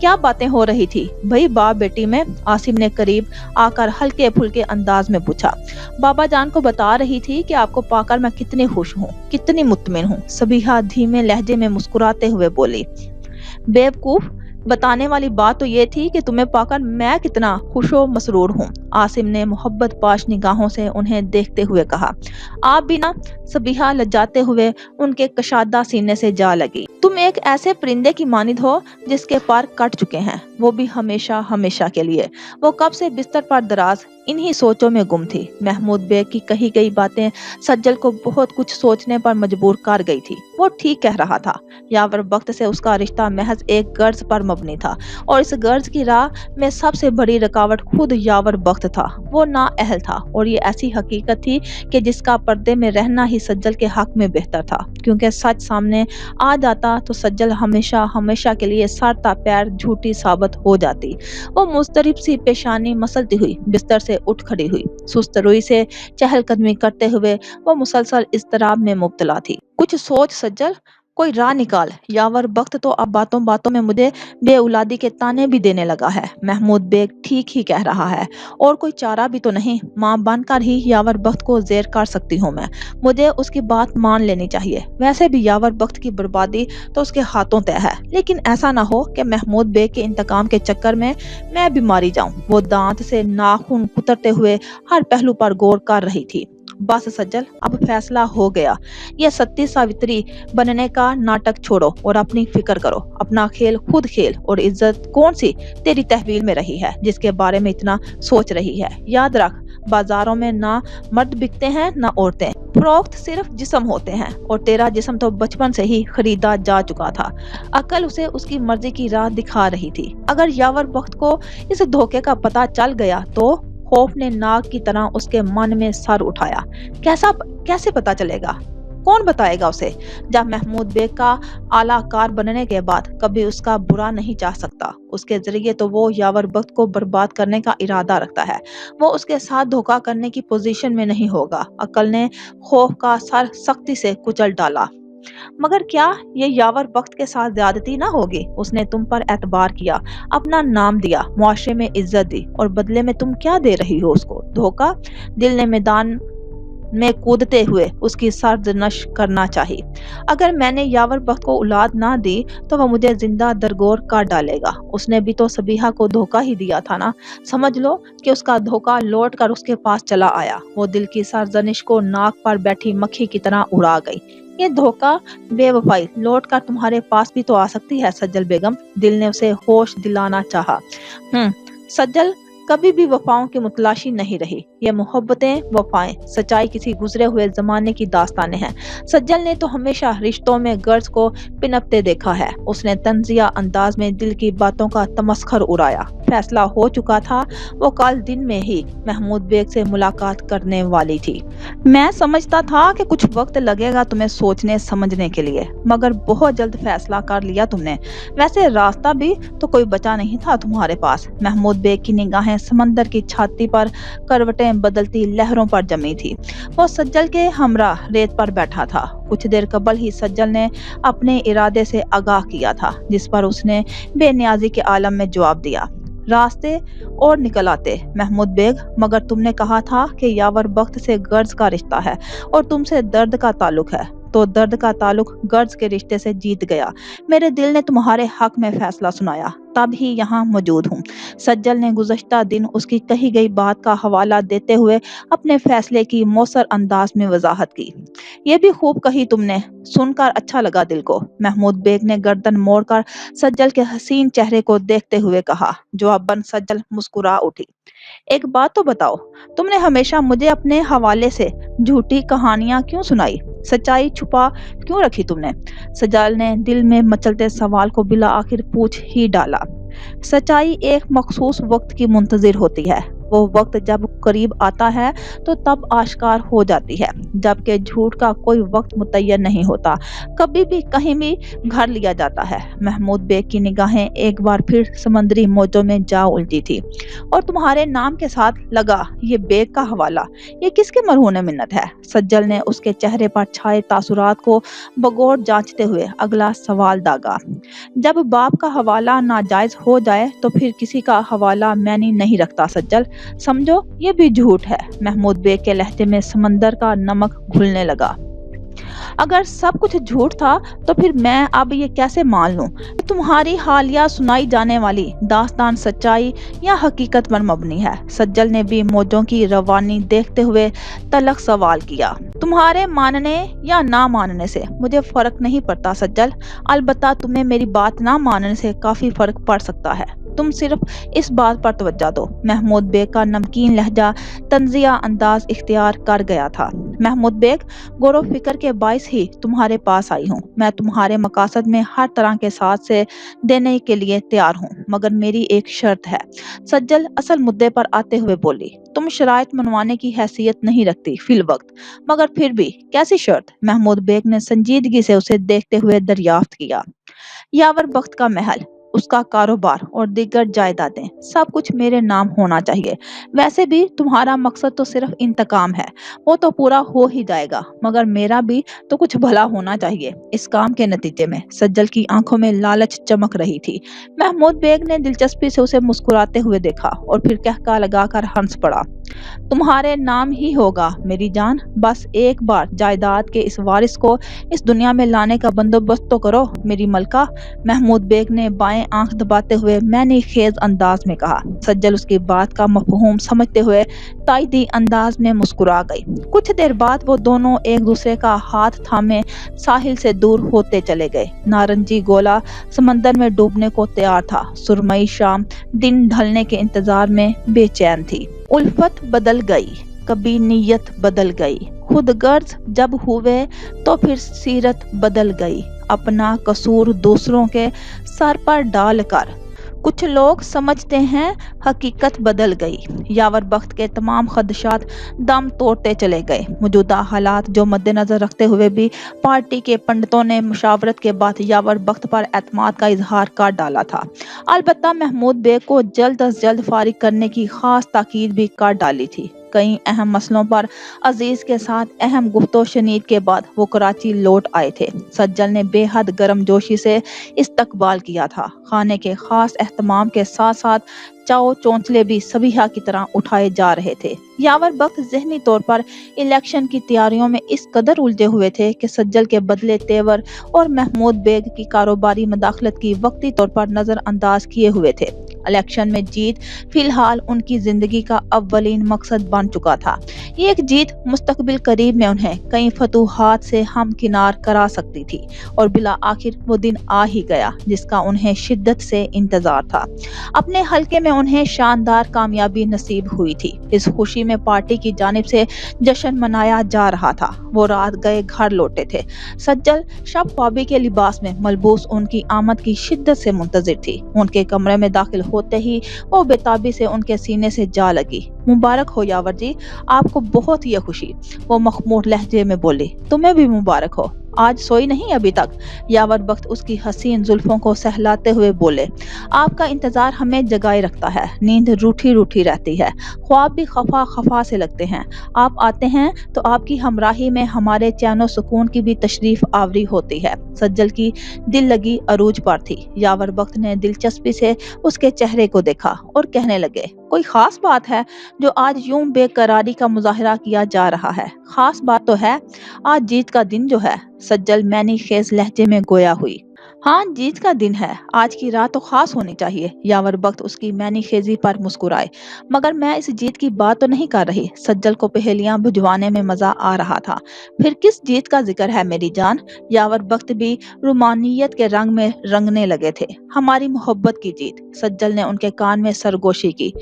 Speaker 1: کیا باتیں ہو رہی تھی بھئی باپ بیٹی میں؟ عاصم نے قریب آ کر ہلکے پھلکے انداز میں پوچھا۔ بابا جان کو بتا رہی تھی کہ آپ کو پا کر میں کتنی خوش ہوں، کتنی مطمئن ہوں۔ صبیحہ دھیمے لہجے میں مسکراتے ہوئے بولی۔ بیوقوف، بتانے والی بات تو یہ تھی کہ تمہیں پا کر میں کتنا خوش و مسرور ہوں۔ عاصم نے محبت پاش نگاہوں سے انہیں دیکھتے ہوئے کہا۔ آپ بھی نہ؟ صبیحہ لجاتے ہوئے ان کے کشادہ سینے سے جا لگی۔ تم ایک ایسے پرندے کی مانند ہو جس کے پر کٹ چکے ہیں، وہ بھی ہمیشہ ہمیشہ کے لیے۔ وہ کب سے بستر پر دراز انہی سوچوں میں گم تھی۔ محمود بیگ کی کہی گئی باتیں سجل کو بہت کچھ سوچنے پر مجبور کر گئی تھی۔ وہ ٹھیک کہہ رہا تھا، یاور بخت سے اس کا رشتہ محض ایک غرض پر مبنی تھا، اور اس غرض کی راہ میں سب سے بڑی رکاوٹ خود یاور بخت تھا۔ وہ نااہل تھا، اور یہ ایسی حقیقت تھی کہ جس کا پردے میں رہنا ہی سجل کے حق میں بہتر تھا، کیونکہ سچ سامنے آ جاتا تو سجل ہمیشہ ہمیشہ کے لیے سر تا پیر جھوٹی ثابت ہو جاتی۔ وہ مضطرب سی پیشانی مسلتی ہوئی بستر سے اٹھ کھڑی ہوئی۔ سست روی سے چہل قدمی کرتے ہوئے وہ مسلسل اضطراب میں مبتلا تھی۔ کچھ سوچ سجل، کوئی راہ نکال۔ یاور بخت تو اب باتوں باتوں میں مجھے بے اولادی کے تانے بھی دینے لگا ہے۔ محمود بیگ ٹھیک ہی کہہ رہا ہے، اور کوئی چارہ بھی تو نہیں۔ ماں بن کر ہی یاور بخت کو زیر کر سکتی ہوں میں، مجھے اس کی بات مان لینی چاہیے۔ ویسے بھی یاور بخت کی بربادی تو اس کے ہاتھوں طے ہے، لیکن ایسا نہ ہو کہ محمود بیگ کے انتقام کے چکر میں میں بھی ماری جاؤں۔ وہ دانت سے ناخن کترتے ہوئے ہر پہلو پر غور کر رہی تھی۔ بس سجل، اب فیصلہ ہو گیا۔ یہ ستی ساوتری بننے کا ناٹک چھوڑو اور اپنی فکر کرو۔ اپنا کھیل خود کھیل، اور عزت کون سی تیری تحویل میں رہی ہے جس کے بارے میں اتنا سوچ رہی ہے؟ یاد رکھ، بازاروں میں نہ مرد بکتے ہیں نہ عورتیں، فروخت صرف جسم ہوتے ہیں، اور تیرا جسم تو بچپن سے ہی خریدا جا چکا تھا۔ عقل اسے اس کی مرضی کی راہ دکھا رہی تھی۔ اگر یاور بخت کو اس دھوکے کا پتہ چل گیا تو خوف نے ناگ کی طرح اس کے من میں سر اٹھایا۔ کیسے پتہ چلے گا؟ کون بتائے گا اسے؟ جب محمود بیگ کا اعلیٰ کار بننے کے بعد کبھی اس کا برا نہیں چاہ سکتا، اس کے ذریعے تو وہ یاور بخت کو برباد کرنے کا ارادہ رکھتا ہے۔ وہ اس کے ساتھ دھوکہ کرنے کی پوزیشن میں نہیں ہوگا۔ عقل نے خوف کا سر سختی سے کچل ڈالا۔ مگر کیا یہ یاور بخت کے ساتھ زیادتی نہ ہوگی؟ اس نے تم پر اعتبار کیا، اپنا نام دیا، معاشرے میں عزت دی، اور بدلے میں تم کیا دے رہی ہو اس کو؟ دھوکہ؟ دل نے میدان میں کودتے ہوئے اس کی سرزنش کرنا چاہی۔ اگر میں نے یاور بخت کو اولاد نہ دی تو وہ مجھے زندہ درگور کر ڈالے گا۔ اس نے بھی تو صبیحہ کو دھوکہ ہی دیا تھا نا۔ سمجھ لو کہ اس کا دھوکہ لوٹ کر اس کے پاس چلا آیا۔ وہ دل کی سرزنش کو ناک پر بیٹھی مکھی کی طرح اڑا گئی۔ یہ دھوکہ، بے وفائی لوٹ کر تمہارے پاس بھی تو آ سکتی ہے سجل بیگم، دل نے اسے ہوش دلانا چاہا۔ سجل کبھی بھی وفاؤں کی متلاشی نہیں رہی۔ یہ محبتیں، وفائیں، سچائی کسی گزرے ہوئے زمانے کی داستانیں ہیں۔ سجل نے تو ہمیشہ رشتوں میں غرض کو پنپتے دیکھا ہے۔ اس نے طنزیہ انداز میں دل کی باتوں کا تمسخر اڑایا۔ فیصلہ ہو چکا تھا، وہ کل دن میں ہی محمود بیگ سے ملاقات کرنے والی تھی۔ میں سمجھتا تھا کہ کچھ وقت لگے گا تمہیں سوچنے سمجھنے کے لیے، مگر بہت جلد فیصلہ کر لیا تم نے۔ ویسے راستہ بھی تو کوئی بچا نہیں تھا تمہارے پاس۔ محمود بیگ کی نگاہیں سمندر کی چھاتی پر کروٹیں بدلتی لہروں پر جمی تھی۔ وہ سجل کے ہمراہ ریت پر بیٹھا تھا۔ کچھ دیر قبل ہی سجل نے اپنے ارادے سے آگاہ کیا تھا، جس پر اس نے بے نیازی کے عالم میں جواب دیا۔ راستے اور نکل آتے محمود بیگ، مگر تم نے کہا تھا کہ یاور بخت سے غرض کا رشتہ ہے اور تم سے درد کا تعلق ہے، تو درد کا تعلق غرض کے رشتے سے جیت گیا۔ میرے دل نے تمہارے حق میں فیصلہ سنایا، तब ही यहाँ मौजूद हूँ। सज्जल ने गुज़श्ता दिन उसकी कही गई बात का हवाला देते हुए अपने फैसले की मौसर अंदाज में वजाहत की। ये भी खूब कही तुमने, सुनकर अच्छा लगा दिल को। महमूद बेग ने गर्दन मोड़कर सज्जल के हसीन चेहरे को देखते हुए कहा। जवाबन सज्जल मुस्कुरा उठी। एक बात तो बताओ, तुमने हमेशा मुझे अपने हवाले से झूठी कहानियां क्यों सुनाई? सच्चाई छुपा क्यों रखी तुमने? सज्जल ने दिल में मचलते सवाल को बिला आखिर पूछ ही डाला। सच्चाई एक मखसूस वक्त की मुंतजिर होती है। वो वक्त जब करीब आता है तो तब आश्कार हो जाती है, जबकि झूठ का कोई वक्त मुतय्यन नहीं होता, कभी भी कहीं भी घर लिया जाता है। महमूद बेग की निगाहें एक बार फिर समंदरी मौजों में जा उलझी थी। और तुम्हारे नाम के साथ लगा ये बेग का हवाला, ये किसकी मरहून मिन्नत है? सज्जल ने उसके चेहरे पर छाए तासुरात को बगौर जांचते हुए अगला सवाल दागा। जब बाप का हवाला नाजायज हो जाए तो फिर किसी का हवाला मैंने नहीं रखता सज्जल, समझो ये भी झूठ है। महमूद बेग के लहजे में समंदर का नमक घुलने लगा। अगर सब कुछ झूठ था तो फिर मैं अब ये कैसे मान लूं कि तुम्हारी हालिया सुनाई जाने वाली दास्तान सच्चाई या हकीकत पर मबनी है? सज्जल ने भी मौजों की रवानी देखते हुए तलख सवाल किया। तुम्हारे मानने या ना मानने से मुझे फर्क नहीं पड़ता सज्जल, अलबत्ता तुम्हें मेरी बात ना मानने से काफी फर्क पड़ सकता है। तुम सिर्फ इस बात पर तवज्जो दो। महमूद बेग का नमकीन लहजा तंजिया अंदाज इख्तियार कर गया था। महमूद बेग, गौर फिक्र के बाइस ही तुम्हारे पास आई हूँ। मैं तुम्हारे मकासद में हर तरह के साथ से देने के लिए तैयार हूँ, मगर मेरी एक शर्त है। सज्जल असल मुद्दे पर आते हुए बोली। तुम शराइत मनवाने की हैसियत नहीं रखती फिल वक्त, मगर फिर भी कैसी शर्त? महमूद बेग ने संजीदगी से उसे देखते हुए दरियाफ्त किया। यावर बख्त का महल, उसका कारोबार और दीगर जायदादें सब कुछ मेरे नाम होना चाहिए। वैसे भी तुम्हारा मकसद तो सिर्फ इंतकाम है, वो तो पूरा हो ही जाएगा, मगर मेरा भी तो कुछ भला होना चाहिए इस काम के नतीजे में। सज्जल की आंखों में लालच चमक रही थी। महमूद बेग ने दिलचस्पी से उसे मुस्कुराते हुए देखा और फिर कहका लगाकर हंस पड़ा। तुम्हारे नाम ही होगा मेरी जान, बस एक बार जायदाद के इस वारिस को इस दुनिया में लाने का बंदोबस्त तो करो मेरी मलका। महमूद बेग ने बाएं आंख दबाते हुए मैंने खेज अंदाज में कहा। सज्जल उसकी बात का मफहूम समझते हुए ताइदी अंदाज में मुस्कुरा गई। कुछ देर बाद वो दोनों एक दूसरे का हाथ थामे साहिल से दूर होते चले गए। नारंगी गोला समंदर में डूबने को तैयार था। सुरमई शाम दिन ढलने के इंतजार में बेचैन थी। उल्फत बदल गई, कभी नीयत बदल गई, खुद गर्ज जब हुए तो फिर सीरत बदल गई। अपना कसूर दूसरों के सर पर डालकर कुछ लोग समझते हैं हकीकत बदल गई। यावर बख्त के तमाम खदशात दम तोड़ते चले गए। मौजूदा हालात जो मद्देनजर रखते हुए भी पार्टी के पंडितों ने मुशावरत के बाद यावर बख्त पर एतमाद का इजहार कर डाला था। अलबत्ता महमूद बेग को जल्द अज जल्द फारिग करने की खास ताकीद भी कर डाली थी। कई अहम मसलों पर अजीज के साथ अहम गुफ्तो शनीद के बाद वो कराची लौट आए थे। सज्जल ने बेहद गर्मजोशी से इस्तकबाल किया था। खाने के खास एहतमाम के साथ साथ चाओ चौंचले भी सबीहा की तरह उठाए जा रहे थे। यावर बख्त ज़हनी तौर पर इलेक्शन की तैयारियों में इस कदर उलझे हुए थे कि सज्जल के बदले तेवर और महमूद बेग की कारोबारी मदाखलत की वक्ती तौर पर नजरअंदाज किए हुए थे। इलेक्शन में जीत फिलहाल उनकी जिंदगी का अव्वलीन मकसद बन चुका था। ये एक जीत मुस्तकबिल करीब में उन्हें कई फतूहात से हमकिनार करा सकती थी और बिला आखिर वो दिन आ ही गया जिसका उन्हें शिद्दत से इंतजार था। अपने हलके में उन्हें शानदार कामयाबी नसीब हुई थी। इस खुशी में पार्टी की जानिब से जश्न मनाया जा रहा था। वो रात गए घर लौटे थे। सज्जल शब ख्वाबी के लिबास में मलबूस उनकी आमद की शिद्दत से मुंतजिर थी। उनके कमरे में दाखिल होते ही वो बेताबी से उनके सीने से जा लगी। मुबारक हो यावर जी, आपको बहुत ही खुशी। वो मखमूर लहजे में बोली। तुम्हें भी मुबारक हो। आज सोई नहीं अभी तक? यावर बख्त उसकी हसीन जुल्फों को सहलाते हुए बोले। आपका इंतजार हमें जगाए रखता है। नींद रूठी रूठी रहती है, ख्वाब भी खफा खफा से लगते हैं। आप आते हैं तो आपकी हमराही में हमारे चैनो सुकून की भी तशरीफ आवरी होती है। सज्जल की दिल लगी अरूज पर थी। यावर बख्त ने दिलचस्पी से उसके चेहरे को देखा और कहने लगे, कोई खास बात है जो आज यूं बेकरारी का मुजाहरा किया जा रहा है? खास बात तो है, आज जीत का दिन जो है। सज्जल मैनी खेज लहजे में गोया हुई। हाँ, जीत का दिन है। आज की रात तो खास होनी चाहिए। यावर बख्त उसकी मैनी खेजी पर मुस्कुराए। मगर मैं इस जीत की बात तो नहीं कर रही। सज्जल को पहेलियां बुझवाने में मजा आ रहा था। फिर किस जीत का जिक्र है मेरी जान? यावर बख्त भी रुमानियत के रंग में रंगने लगे थे। हमारी मोहब्बत की जीत। सज्जल ने उनके कान में सरगोशी की।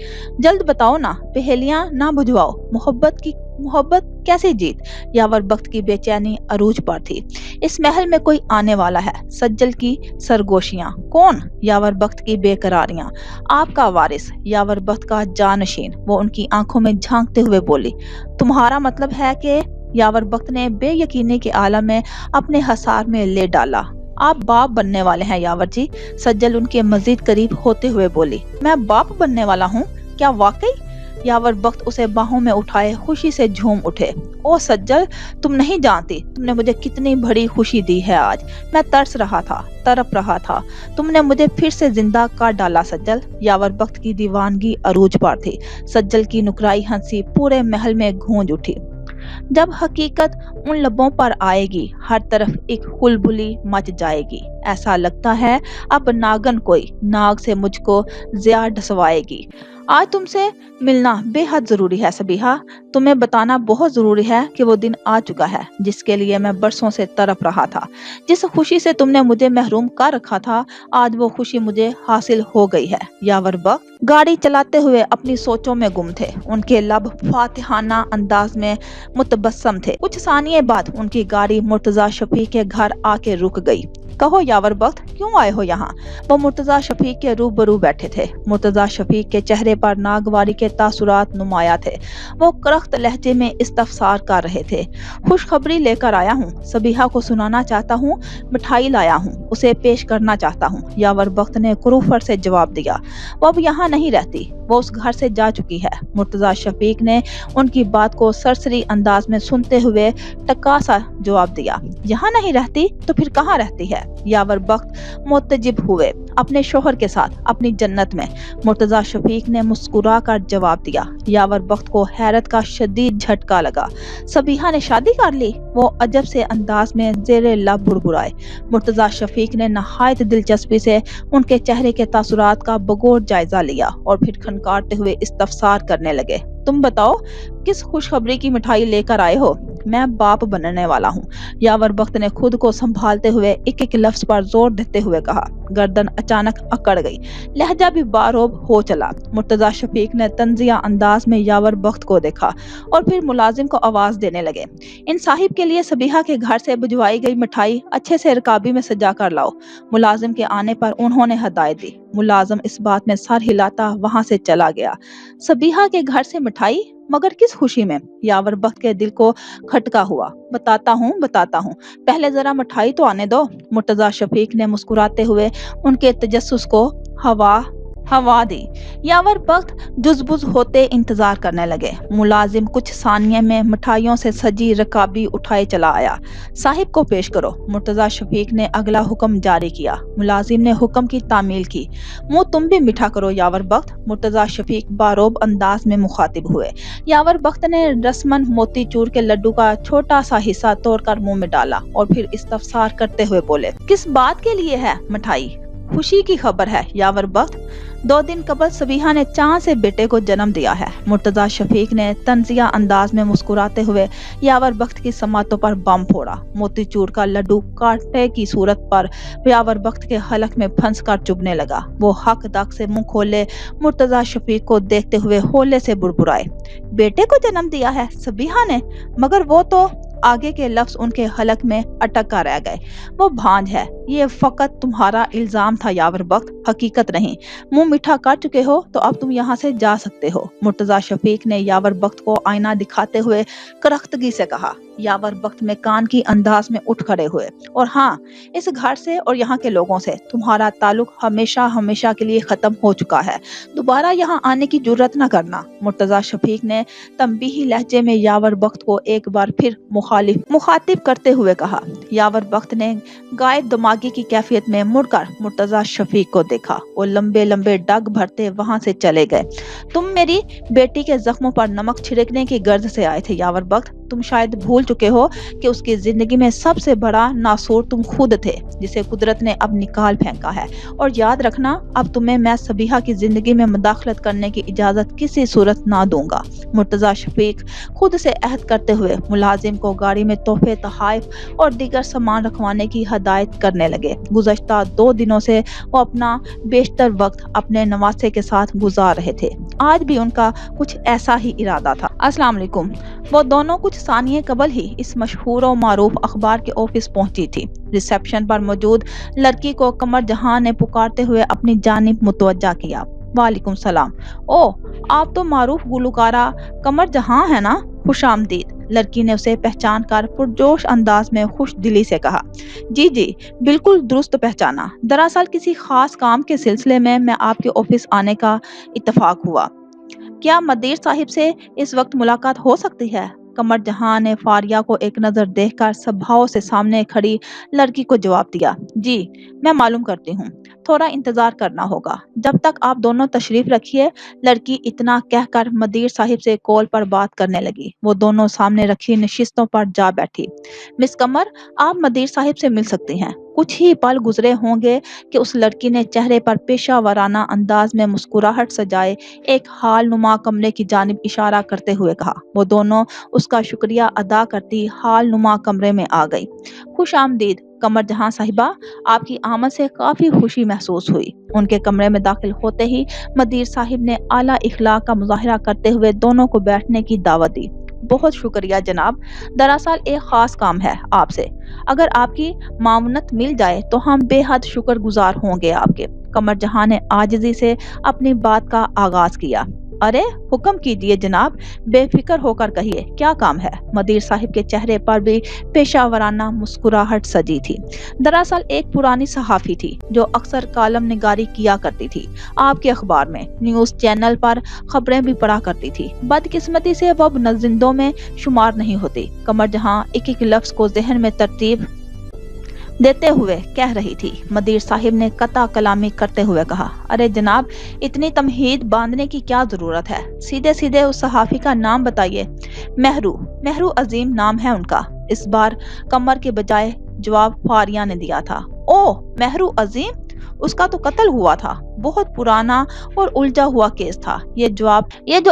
Speaker 1: जल्द बताओ ना, पहेलियां ना बुझवाओ। मोहब्बत कैसी जीत? यावर बख्त की बेचैनी अरूज पर थी। इस महल में कोई आने वाला है। सज्जल की सरगोशियां। कौन? यावर बख्त की बेकरारियां। आपका वारिस। यावर बख्त का जानशीन। वो उनकी आंखों में झांकते हुए बोली। तुम्हारा मतलब है कि? यावर बख्त ने बेयकीनी के आलम में अपने हसार में ले डाला। आप बाप बनने वाले हैं यावर जी। सज्जल उनके मजीद करीब होते हुए बोली। मैं बाप बनने वाला हूँ? क्या वाकई? यावर बख्त उसे बाहों में उठाए खुशी से झूम उठे। ओ सज्जल, तुम नहीं जानती तुमने मुझे कितनी बड़ी खुशी दी है आज। मैं तरस रहा था, तड़प रहा था। तुमने मुझे फिर से जिंदा कर डाला सज्जल। यावर बख्त की दीवानगी अरूज पर थी। सज्जल की नुकराई हंसी पूरे महल में गूंज उठी। जब हकीकत उन लबों पर आएगी, हर तरफ एक हुलबुली मच जाएगी। ऐसा लगता है अब नागन कोई नाग से मुझको जिया ढसवाएगी। आज तुमसे मिलना बेहद जरूरी है सबीहा। तुम्हें बताना बहुत जरूरी है कि वो दिन आ चुका है जिसके लिए मैं बरसों से तड़प रहा था। जिस खुशी से तुमने मुझे महरूम कर रखा था, आज वो खुशी मुझे हासिल हो गई है। यावर बख्त गाड़ी चलाते हुए अपनी सोचों में गुम थे। उनके लब फातिहाना अंदाज में मुतबस्सम थे। कुछ सानिये बाद उनकी गाड़ी मुर्तजा शफीक के घर आके रुक गई। कहो यावर बख्त, क्यों आए हो यहाँ? वो मुर्तजा शफीक के रूबरू बैठे थे। मुर्तजा शफीक के चेहरे पर नागवारी के तासुरात नुमाया थे। वो करख्त लहजे में इस्तफसार कर रहे थे। खुशखबरी लेकर आया हूँ, सबीहा को सुनाना चाहता हूँ। मिठाई लाया हूँ, उसे पेश करना चाहता हूँ। यावर बख्त ने कुरूफर से जवाब दिया। वो अब यहाँ नहीं रहती, वो उस घर से जा चुकी है। मुर्तजा शफीक ने उनकी बात को सरसरी अंदाज में सुनते हुए टका सा जवाब दिया। यहाँ नहीं रहती तो फिर कहाँ रहती है? यावर बख्त मुतजिब हुए। अपने शोहर के साथ, अपनी जन्नत में। मुर्तजा शफीक ने मुस्कुरा कर जवाब दिया। यावर बख्त को हैरत का शदीद झटका लगा। सबीहा ने शादी कर ली? वो अजब से अंदाज में जेरे लब बुड़बुड़ाए। मुर्तजा शफीक ने नहायत दिलचस्पी से उनके चेहरे के तासुरात का बगौर जायजा लिया और फिर खनकारते हुए इस्तफसार करने लगे। तुम बताओ, किस खुशखबरी की मिठाई लेकर आए हो? मैं बाप बनने वाला हूँ। यावर बख्त ने खुद को संभालते हुए एक एक लफ्ज पर जोर देते हुए कहा। गर्दन अचानक अकड़ गई, लहजा भी बारोब हो चला। मुर्तजा शफीक ने तंजिया अंदाज में यावर बख्त को देखा और फिर मुलाजिम को आवाज देने लगे। इन साहिब के लिए सबीहा के घर से भिजवाई गई मिठाई अच्छे से रकाबी में सजा कर लाओ। मुलाजिम के आने पर उन्होंने हदायत दी। मुलाजिम इस बात में सर हिलाता वहां से चला गया। सबीहा के घर से मिठाई? मगर किस खुशी में? यावर बख्त के दिल को खटका हुआ। बताता हूँ, पहले जरा मिठाई तो आने दो। मुर्तजा शफीक ने मुस्कुराते हुए उनके तजस्सुस को हवा दी। यावर बख्त जुजबुज होते इंतजार करने लगे। मुलाजिम कुछ सानिये में मिठाइयों से सजी रकाबी उठाए चला आया। साहिब को पेश करो। मुर्तजा शफीक ने अगला हुक्म जारी किया। मुलाजिम ने हुक्म की तामील की। मुंह तुम भी मीठा करो यावर बख्त। मुर्तजा शफीक बारोब अंदाज में मुखातिब हुए। यावर बख्त ने रस्मन मोती चूर के लड्डू का छोटा सा हिस्सा तोड़कर मुंह में डाला और फिर इस्तफसार करते हुए बोले। किस बात के लिए है मिठाई? खुशी की खबर है यावर बख्त। 2 दिन कबल सबीहा ने चांद से बेटे को जन्म दिया है। मुर्तजा शफीक ने तंजिया अंदाज में मुस्कुराते हुए यावर बख्त की समातों पर बम फोड़ा। मोतीचूर का लड्डू कांटे की सूरत पर यावर बख्त के हलक में फंस कर चुभने लगा। वो हक दक से मुंह खोले मुर्तजा शफीक को देखते हुए होले से बुड़बुड़ाए। बेटे को जन्म दिया है सबीहा ने? मगर वो तो आगे के लफ्ज उनके हलक में अटक कर रह गए। वो भांज है, ये फकत तुम्हारा इल्जाम था यावर बख्त, हकीकत नहीं। मुंह मीठा कर चुके हो तो अब तुम यहाँ से जा सकते हो। मुर्तजा शफीक ने यावर बख्त को आईना दिखाते हुए करख्तगी से कहा। यावर बख्त में कान की अंदाज में उठ खड़े हुए। और हाँ, इस घर से और यहाँ के लोगों से तुम्हारा ताल्लुक हमेशा हमेशा के लिए खत्म हो चुका है। दोबारा यहाँ आने की जुर्रत न करना। मुर्तजा शफीक ने तंबीही लहजे में यावर बख्त को एक बार फिर मुखातिब करते हुए कहा। यावर बख्त ने गायब दिमागी की कैफियत में मुड़कर मुर्तजा शफीक को देखा और लंबे लंबे डग भरते वहां से चले गए। तुम मेरी बेटी के जख्मों पर नमक छिड़कने की गर्ज से आए थे यावर बख्त। تم شاید بھول چکے ہو کہ اس کی زندگی میں سب سے بڑا ناسور تم خود تھے، جسے قدرت نے اب نکال پھینکا ہے۔ اور یاد رکھنا، اب تمہیں میں صبیحہ کی زندگی میں مداخلت کرنے کی اجازت کسی صورت نہ دوں گا۔ مرتضیٰ شفیق خود سے عہد کرتے ہوئے ملازم کو گاڑی میں تحفے، تحائف اور دیگر سامان رکھوانے کی ہدایت کرنے لگے۔ گزشتہ 2 دنوں سے وہ اپنا بیشتر وقت اپنے نواسے کے ساتھ گزار رہے تھے۔ آج بھی ان کا کچھ ایسا ہی ارادہ تھا۔ السلام علیکم۔ وہ دونوں کچھ ثانیے قبل ہی اس مشہور و معروف اخبار کے آفس پہنچی تھی۔ ریسیپشن پر موجود لڑکی کو قمر جہاں نے پکارتے ہوئے اپنی جانب متوجہ کیا۔ وعلیکم السلام۔ اوہ، آپ تو معروف گلوکارہ قمر جہاں ہیں نا؟ خوش آمدید۔ لڑکی نے اسے پہچان کر پرجوش انداز میں خوش دلی سے کہا۔ جی جی، بالکل درست پہچانا۔ دراصل کسی خاص کام کے سلسلے میں آپ کے آفس آنے کا اتفاق ہوا۔ کیا مدیر صاحب سے اس وقت ملاقات ہو سکتی ہے؟ قمر جہاں نے فاریہ کو ایک نظر دیکھ کر سبھاؤ سے سامنے کھڑی لڑکی کو جواب دیا۔ جی، میں معلوم کرتی ہوں۔ تھوڑا انتظار کرنا ہوگا جب تک آپ دونوں تشریف رکھیے۔ لڑکی اتنا کہہ کر مدیر صاحب سے کال پر بات کرنے لگی۔ وہ دونوں سامنے رکھی نشستوں پر جا بیٹھی۔ مس قمر، آپ مدیر صاحب سے مل سکتی ہیں۔ کچھ ہی پل گزرے ہوں گے کہ اس لڑکی نے چہرے پر پیشہ ورانہ انداز میں مسکراہٹ سجائے ایک حال نما کمرے کی جانب اشارہ کرتے ہوئے کہا۔ وہ دونوں اس کا شکریہ ادا کرتی حال نما کمرے میں آ گئی۔ خوش آمدید قمر جہاں صاحبہ، آپ کی آمد سے کافی خوشی محسوس ہوئی۔ ان کے کمرے میں داخل ہوتے ہی مدیر صاحب نے اعلیٰ اخلاق کا مظاہرہ کرتے ہوئے دونوں کو بیٹھنے کی دعوت دی۔ بہت شکریہ جناب، دراصل ایک خاص کام ہے آپ سے۔ اگر آپ کی معاونت مل جائے تو ہم بے حد شکر گزار ہوں گے آپ کے۔ قمر جہاں نے عاجزی سے اپنی بات کا آغاز کیا۔ ارے حکم کیجیے جناب، بے فکر ہو کر کہیے، کیا کام ہے؟ مدیر صاحب کے چہرے پر بھی پیشہ ورانہ مسکراہٹ سجی تھی۔ دراصل ایک پرانی صحافی تھی جو اکثر کالم نگاری کیا کرتی تھی آپ کے اخبار میں، نیوز چینل پر خبریں بھی پڑھا کرتی تھی۔ بدقسمتی سے وہ نزندوں میں شمار نہیں ہوتی۔ قمر جہاں ایک ایک لفظ کو ذہن میں ترتیب دیتے ہوئے کہہ رہی تھی۔ مدیر صاحب نے قطع کلامی کرتے ہوئے کہا۔ ارے جناب، اتنی تمہید باندھنے کی کیا ضرورت ہے؟ سیدھے سیدھے اس صحافی کا نام بتائیے۔ مہرو عظیم نام ہے ان کا۔ اس بار قمر کے بجائے جواب فاریہ نے دیا تھا۔ اوہ، مہرو عظیم؟ اس کا تو قتل ہوا تھا۔ بہت پرانا اور الجھا ہوا کیس تھا یہ جو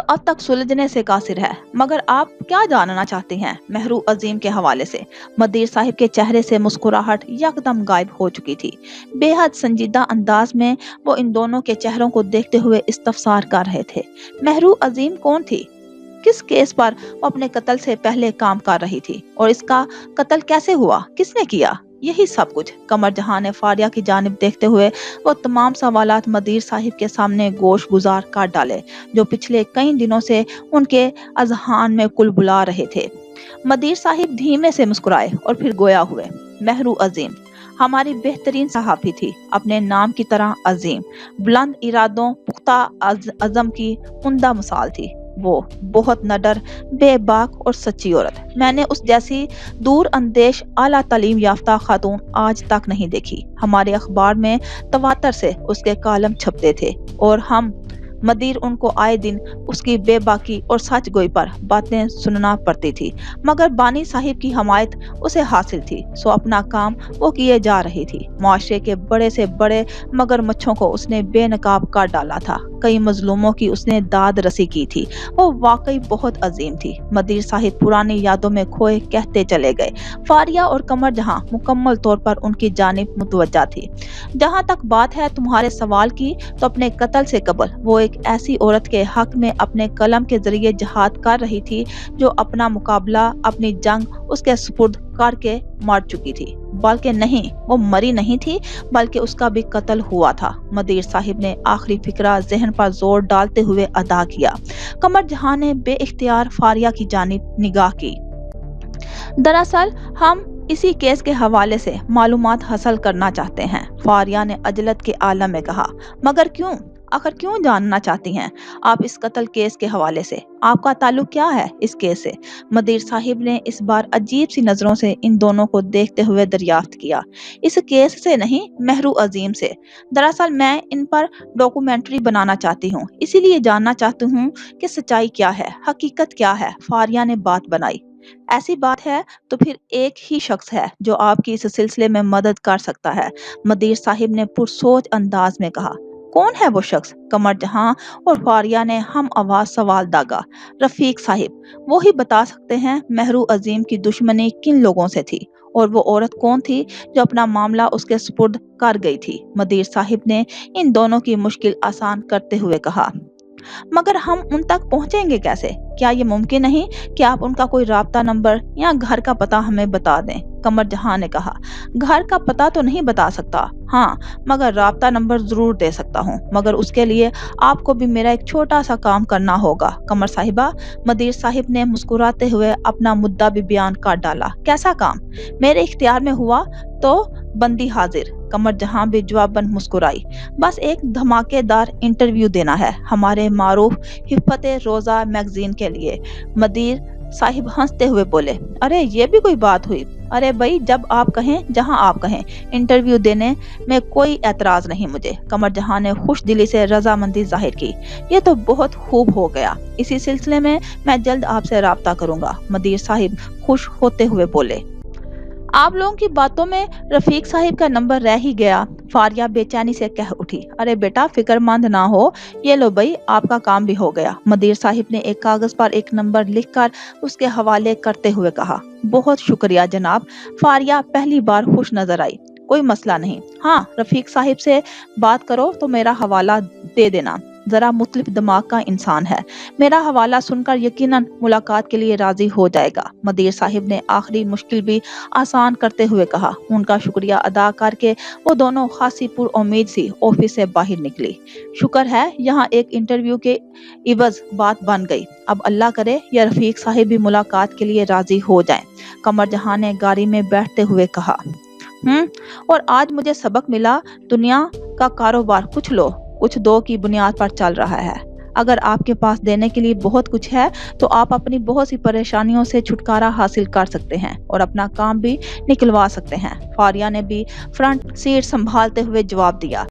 Speaker 1: اب تک سلجھنے سے قاصر ہے۔ مگر آپ کیا جاننا چاہتے ہیں مہرو عظیم کے حوالے سے؟ مدیر صاحب کے چہرے سے مسکراہٹ یکدم غائب ہو چکی تھی۔ بے حد سنجیدہ انداز میں وہ ان دونوں کے چہروں کو دیکھتے ہوئے استفسار کر رہے تھے۔ مہرو عظیم کون تھی؟ کس کیس پر وہ اپنے قتل سے پہلے کام کر رہی تھی؟ اور اس کا قتل کیسے ہوا؟ کس نے کیا؟ یہی سب کچھ۔ قمر جہاں نے فاریہ کی جانب دیکھتے ہوئے وہ تمام سوالات مدیر صاحب کے سامنے گوش گزار کر ڈالے جو پچھلے کئی دنوں سے ان کے اذہان میں کل بلا رہے تھے۔ مدیر صاحب دھیمے سے مسکرائے اور پھر گویا ہوئے۔ مہرو عظیم ہماری بہترین صحافی تھی، اپنے نام کی طرح عظیم، بلند ارادوں، پختہ عزم کی عمدہ مثال تھی۔ وہ بہت نڈر، بے باک اور سچی عورت۔ میں نے اس جیسی دور اندیش اعلیٰ تعلیم یافتہ خاتون آج تک نہیں دیکھی۔ ہمارے اخبار میں تواتر سے اس کے کالم چھپتے تھے اور ہم مدیر ان کو آئے دن اس کی بے باکی اور سچ گوئی پر باتیں سننا پڑتی تھی، مگر بانی صاحب کی حمایت اسے حاصل تھی، سو اپنا کام وہ کیے جا رہی تھی۔ معاشرے کے بڑے سے بڑے مگر مچھوں کو اس نے بے نقاب کر ڈالا تھا، کئی مظلوموں کی اس نے داد رسی کی تھی۔ وہ واقعی بہت عظیم تھی۔ مدیر صاحب پرانی یادوں میں کھوئے کہتے چلے گئے۔ فاریہ اور قمر جہاں مکمل طور پر ان کی جانب متوجہ تھی۔ جہاں تک بات ہے تمہارے سوال کی، تو اپنے قتل سے قبل وہ ایک ایسی عورت کے حق میں اپنے قلم کے ذریعے جہاد کر رہی تھی جو اپنا مقابلہ، اپنی جنگ اس کے سپرد کر کے مر چکی تھی۔ بلکہ نہیں، وہ مری نہیں تھی بلکہ اس کا بھی قتل ہوا تھا۔ مدیر صاحب نے آخری فقرہ ذہن پر زور ڈالتے ہوئے ادا کیا۔ قمر جہاں نے بے اختیار فاریہ کی جانب نگاہ کی۔ دراصل ہم اسی کیس کے حوالے سے معلومات حاصل کرنا چاہتے ہیں، فاریہ نے عجلت کے عالم میں کہا۔ مگر کیوں؟ آخر کیوں جاننا چاہتی ہیں آپ اس قتل کیس کے حوالے سے؟ آپ کا تعلق کیا ہے اس کیس سے؟ مدیر صاحب نے اس بار عجیب سی نظروں سے ان دونوں کو دیکھتے ہوئے دریافت کیا۔ اس کیس سے نہیں، مہرو عظیم سے۔ دراصل میں ان پر ڈاکومنٹری بنانا چاہتی ہوں، اسی لیے جاننا چاہتی ہوں کہ سچائی کیا ہے، حقیقت کیا ہے۔ فاریہ نے بات بنائی۔ ऐसी बात है तो फिर एक ही शख्स है जो आपकी इस सिलसिले में मदद कर सकता है, मदीर साहिब ने पुरसोच अंदाज में कहा। कौन है वो शख्स? कमर जहां और फारिया ने हम आवाज सवाल दागा। रफीक साहिब, वो ही बता सकते हैं महरू अजीम की दुश्मनी किन लोगों से थी, और वो औरत कौन थी जो अपना मामला उसके सुपुर्द कर गई थी। मदीर साहिब ने इन दोनों की मुश्किल आसान करते हुए कहा। मगर हम उन तक पहुंचेंगे कैसे? क्या ये मुमकिन नहीं कि आप उनका कोई राब्ता नंबर या घर का पता हमें बता दें? कमर जहां ने कहा। घर का पता तो नहीं बता सकता, हाँ, मगर राब्ता नंबर जरूर दे सकता हूँ, मगर उसके लिए आपको भी मेरा एक छोटा सा काम करना होगा। कमर साहिबा, मदीर साहिब ने मुस्कुराते हुए अपना मुद्दा भी बयान कर डाला। कैसा काम? मेरे इख्तियार में हुआ तो बंदी हाजिर। कमर जहां भी जवाबन मुस्कुराई। बस एक धमाकेदार इंटरव्यू देना है हमारे मारूफ हिफ्फत रोजा मैगजीन के लिए। मदीर साहिब हंसते हुए बोले। अरे ये भी कोई बात हुई? अरे भाई, जब आप कहें, जहां आप कहें, इंटरव्यू देने में कोई एतराज नहीं मुझे। कमर जहां ने खुश दिली से रजामंदी जाहिर की। ये तो बहुत खूब हो गया, इसी सिलसिले में मैं जल्द आपसे राब्ता करूंगा। मदीर साहिब खुश होते हुए बोले। आप लोगों की बातों में रफीक साहिब का नंबर रह ही गया। फारिया बेचैनी से कह उठी। अरे बेटा, फिक्रमंद ना हो, ये लो भाई, आपका काम भी हो गया। मदीर साहिब ने एक कागज पर एक नंबर लिखकर उसके हवाले करते हुए कहा। बहुत शुक्रिया जनाब। फारिया पहली बार खुश नजर आई। कोई मसला नहीं। हाँ, रफीक साहिब से बात करो तो मेरा हवाला दे देना। जरा मुख्तलिफ दिमाग का इंसान है, मेरा हवाला सुनकर यकीनन मुलाकात के लिए राजी हो जाएगा। मदीर साहिब ने आखिरी मुश्किल भी आसान करते हुए कहा। उनका शुक्रिया अदा करके वो दोनों खासी पुर उम्मीद सी ऑफिस से बाहर निकली। शुक्र है यहाँ एक इंटरव्यू के इवज बात बन गई। अब अल्लाह करे या रफीक साहिब भी मुलाकात के लिए राजी हो जाएं। कमर जहां ने गाड़ी में बैठते हुए कहा। और आज मुझे सबक मिला, दुनिया का कारोबार कुछ दो की बुनियाद पर चल रहा है। अगर आपके पास देने के लिए बहुत कुछ है तो आप अपनी बहुत सी परेशानियों से छुटकारा हासिल कर सकते हैं और अपना काम भी निकलवा सकते हैं। फारिया ने भी फ्रंट सीट संभालते हुए जवाब दिया।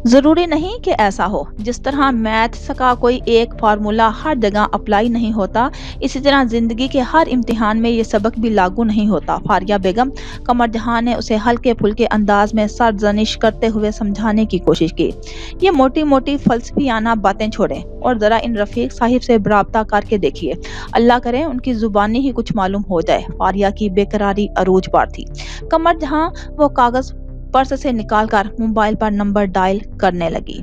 Speaker 1: जरूरी नहीं कि ऐसा हो। जिस तरह मैथ्स का कोई एक फार्मूला हर जगह अप्लाई नहीं होता, इसी तरह जिंदगी के हर इम्तिहान में ये सबक भी लागू नहीं होता। फारिया बेगम, कमर जहां ने उसे हल्के फुल्के अंदाज में सरजनिश करते हुए समझाने की कोशिश की। ये मोटी मोटी फलसफियाना बातें छोड़ें और जरा इन रफीक साहिब से राब्ता करके देखिए। अल्लाह करे उनकी जुबानी ही कुछ मालूम हो जाए। फारिया की बेकरारी अरूज पर थी। कमर जहां वो कागज पर्स से निकालकर मोबाइल पर नंबर डायल करने लगी।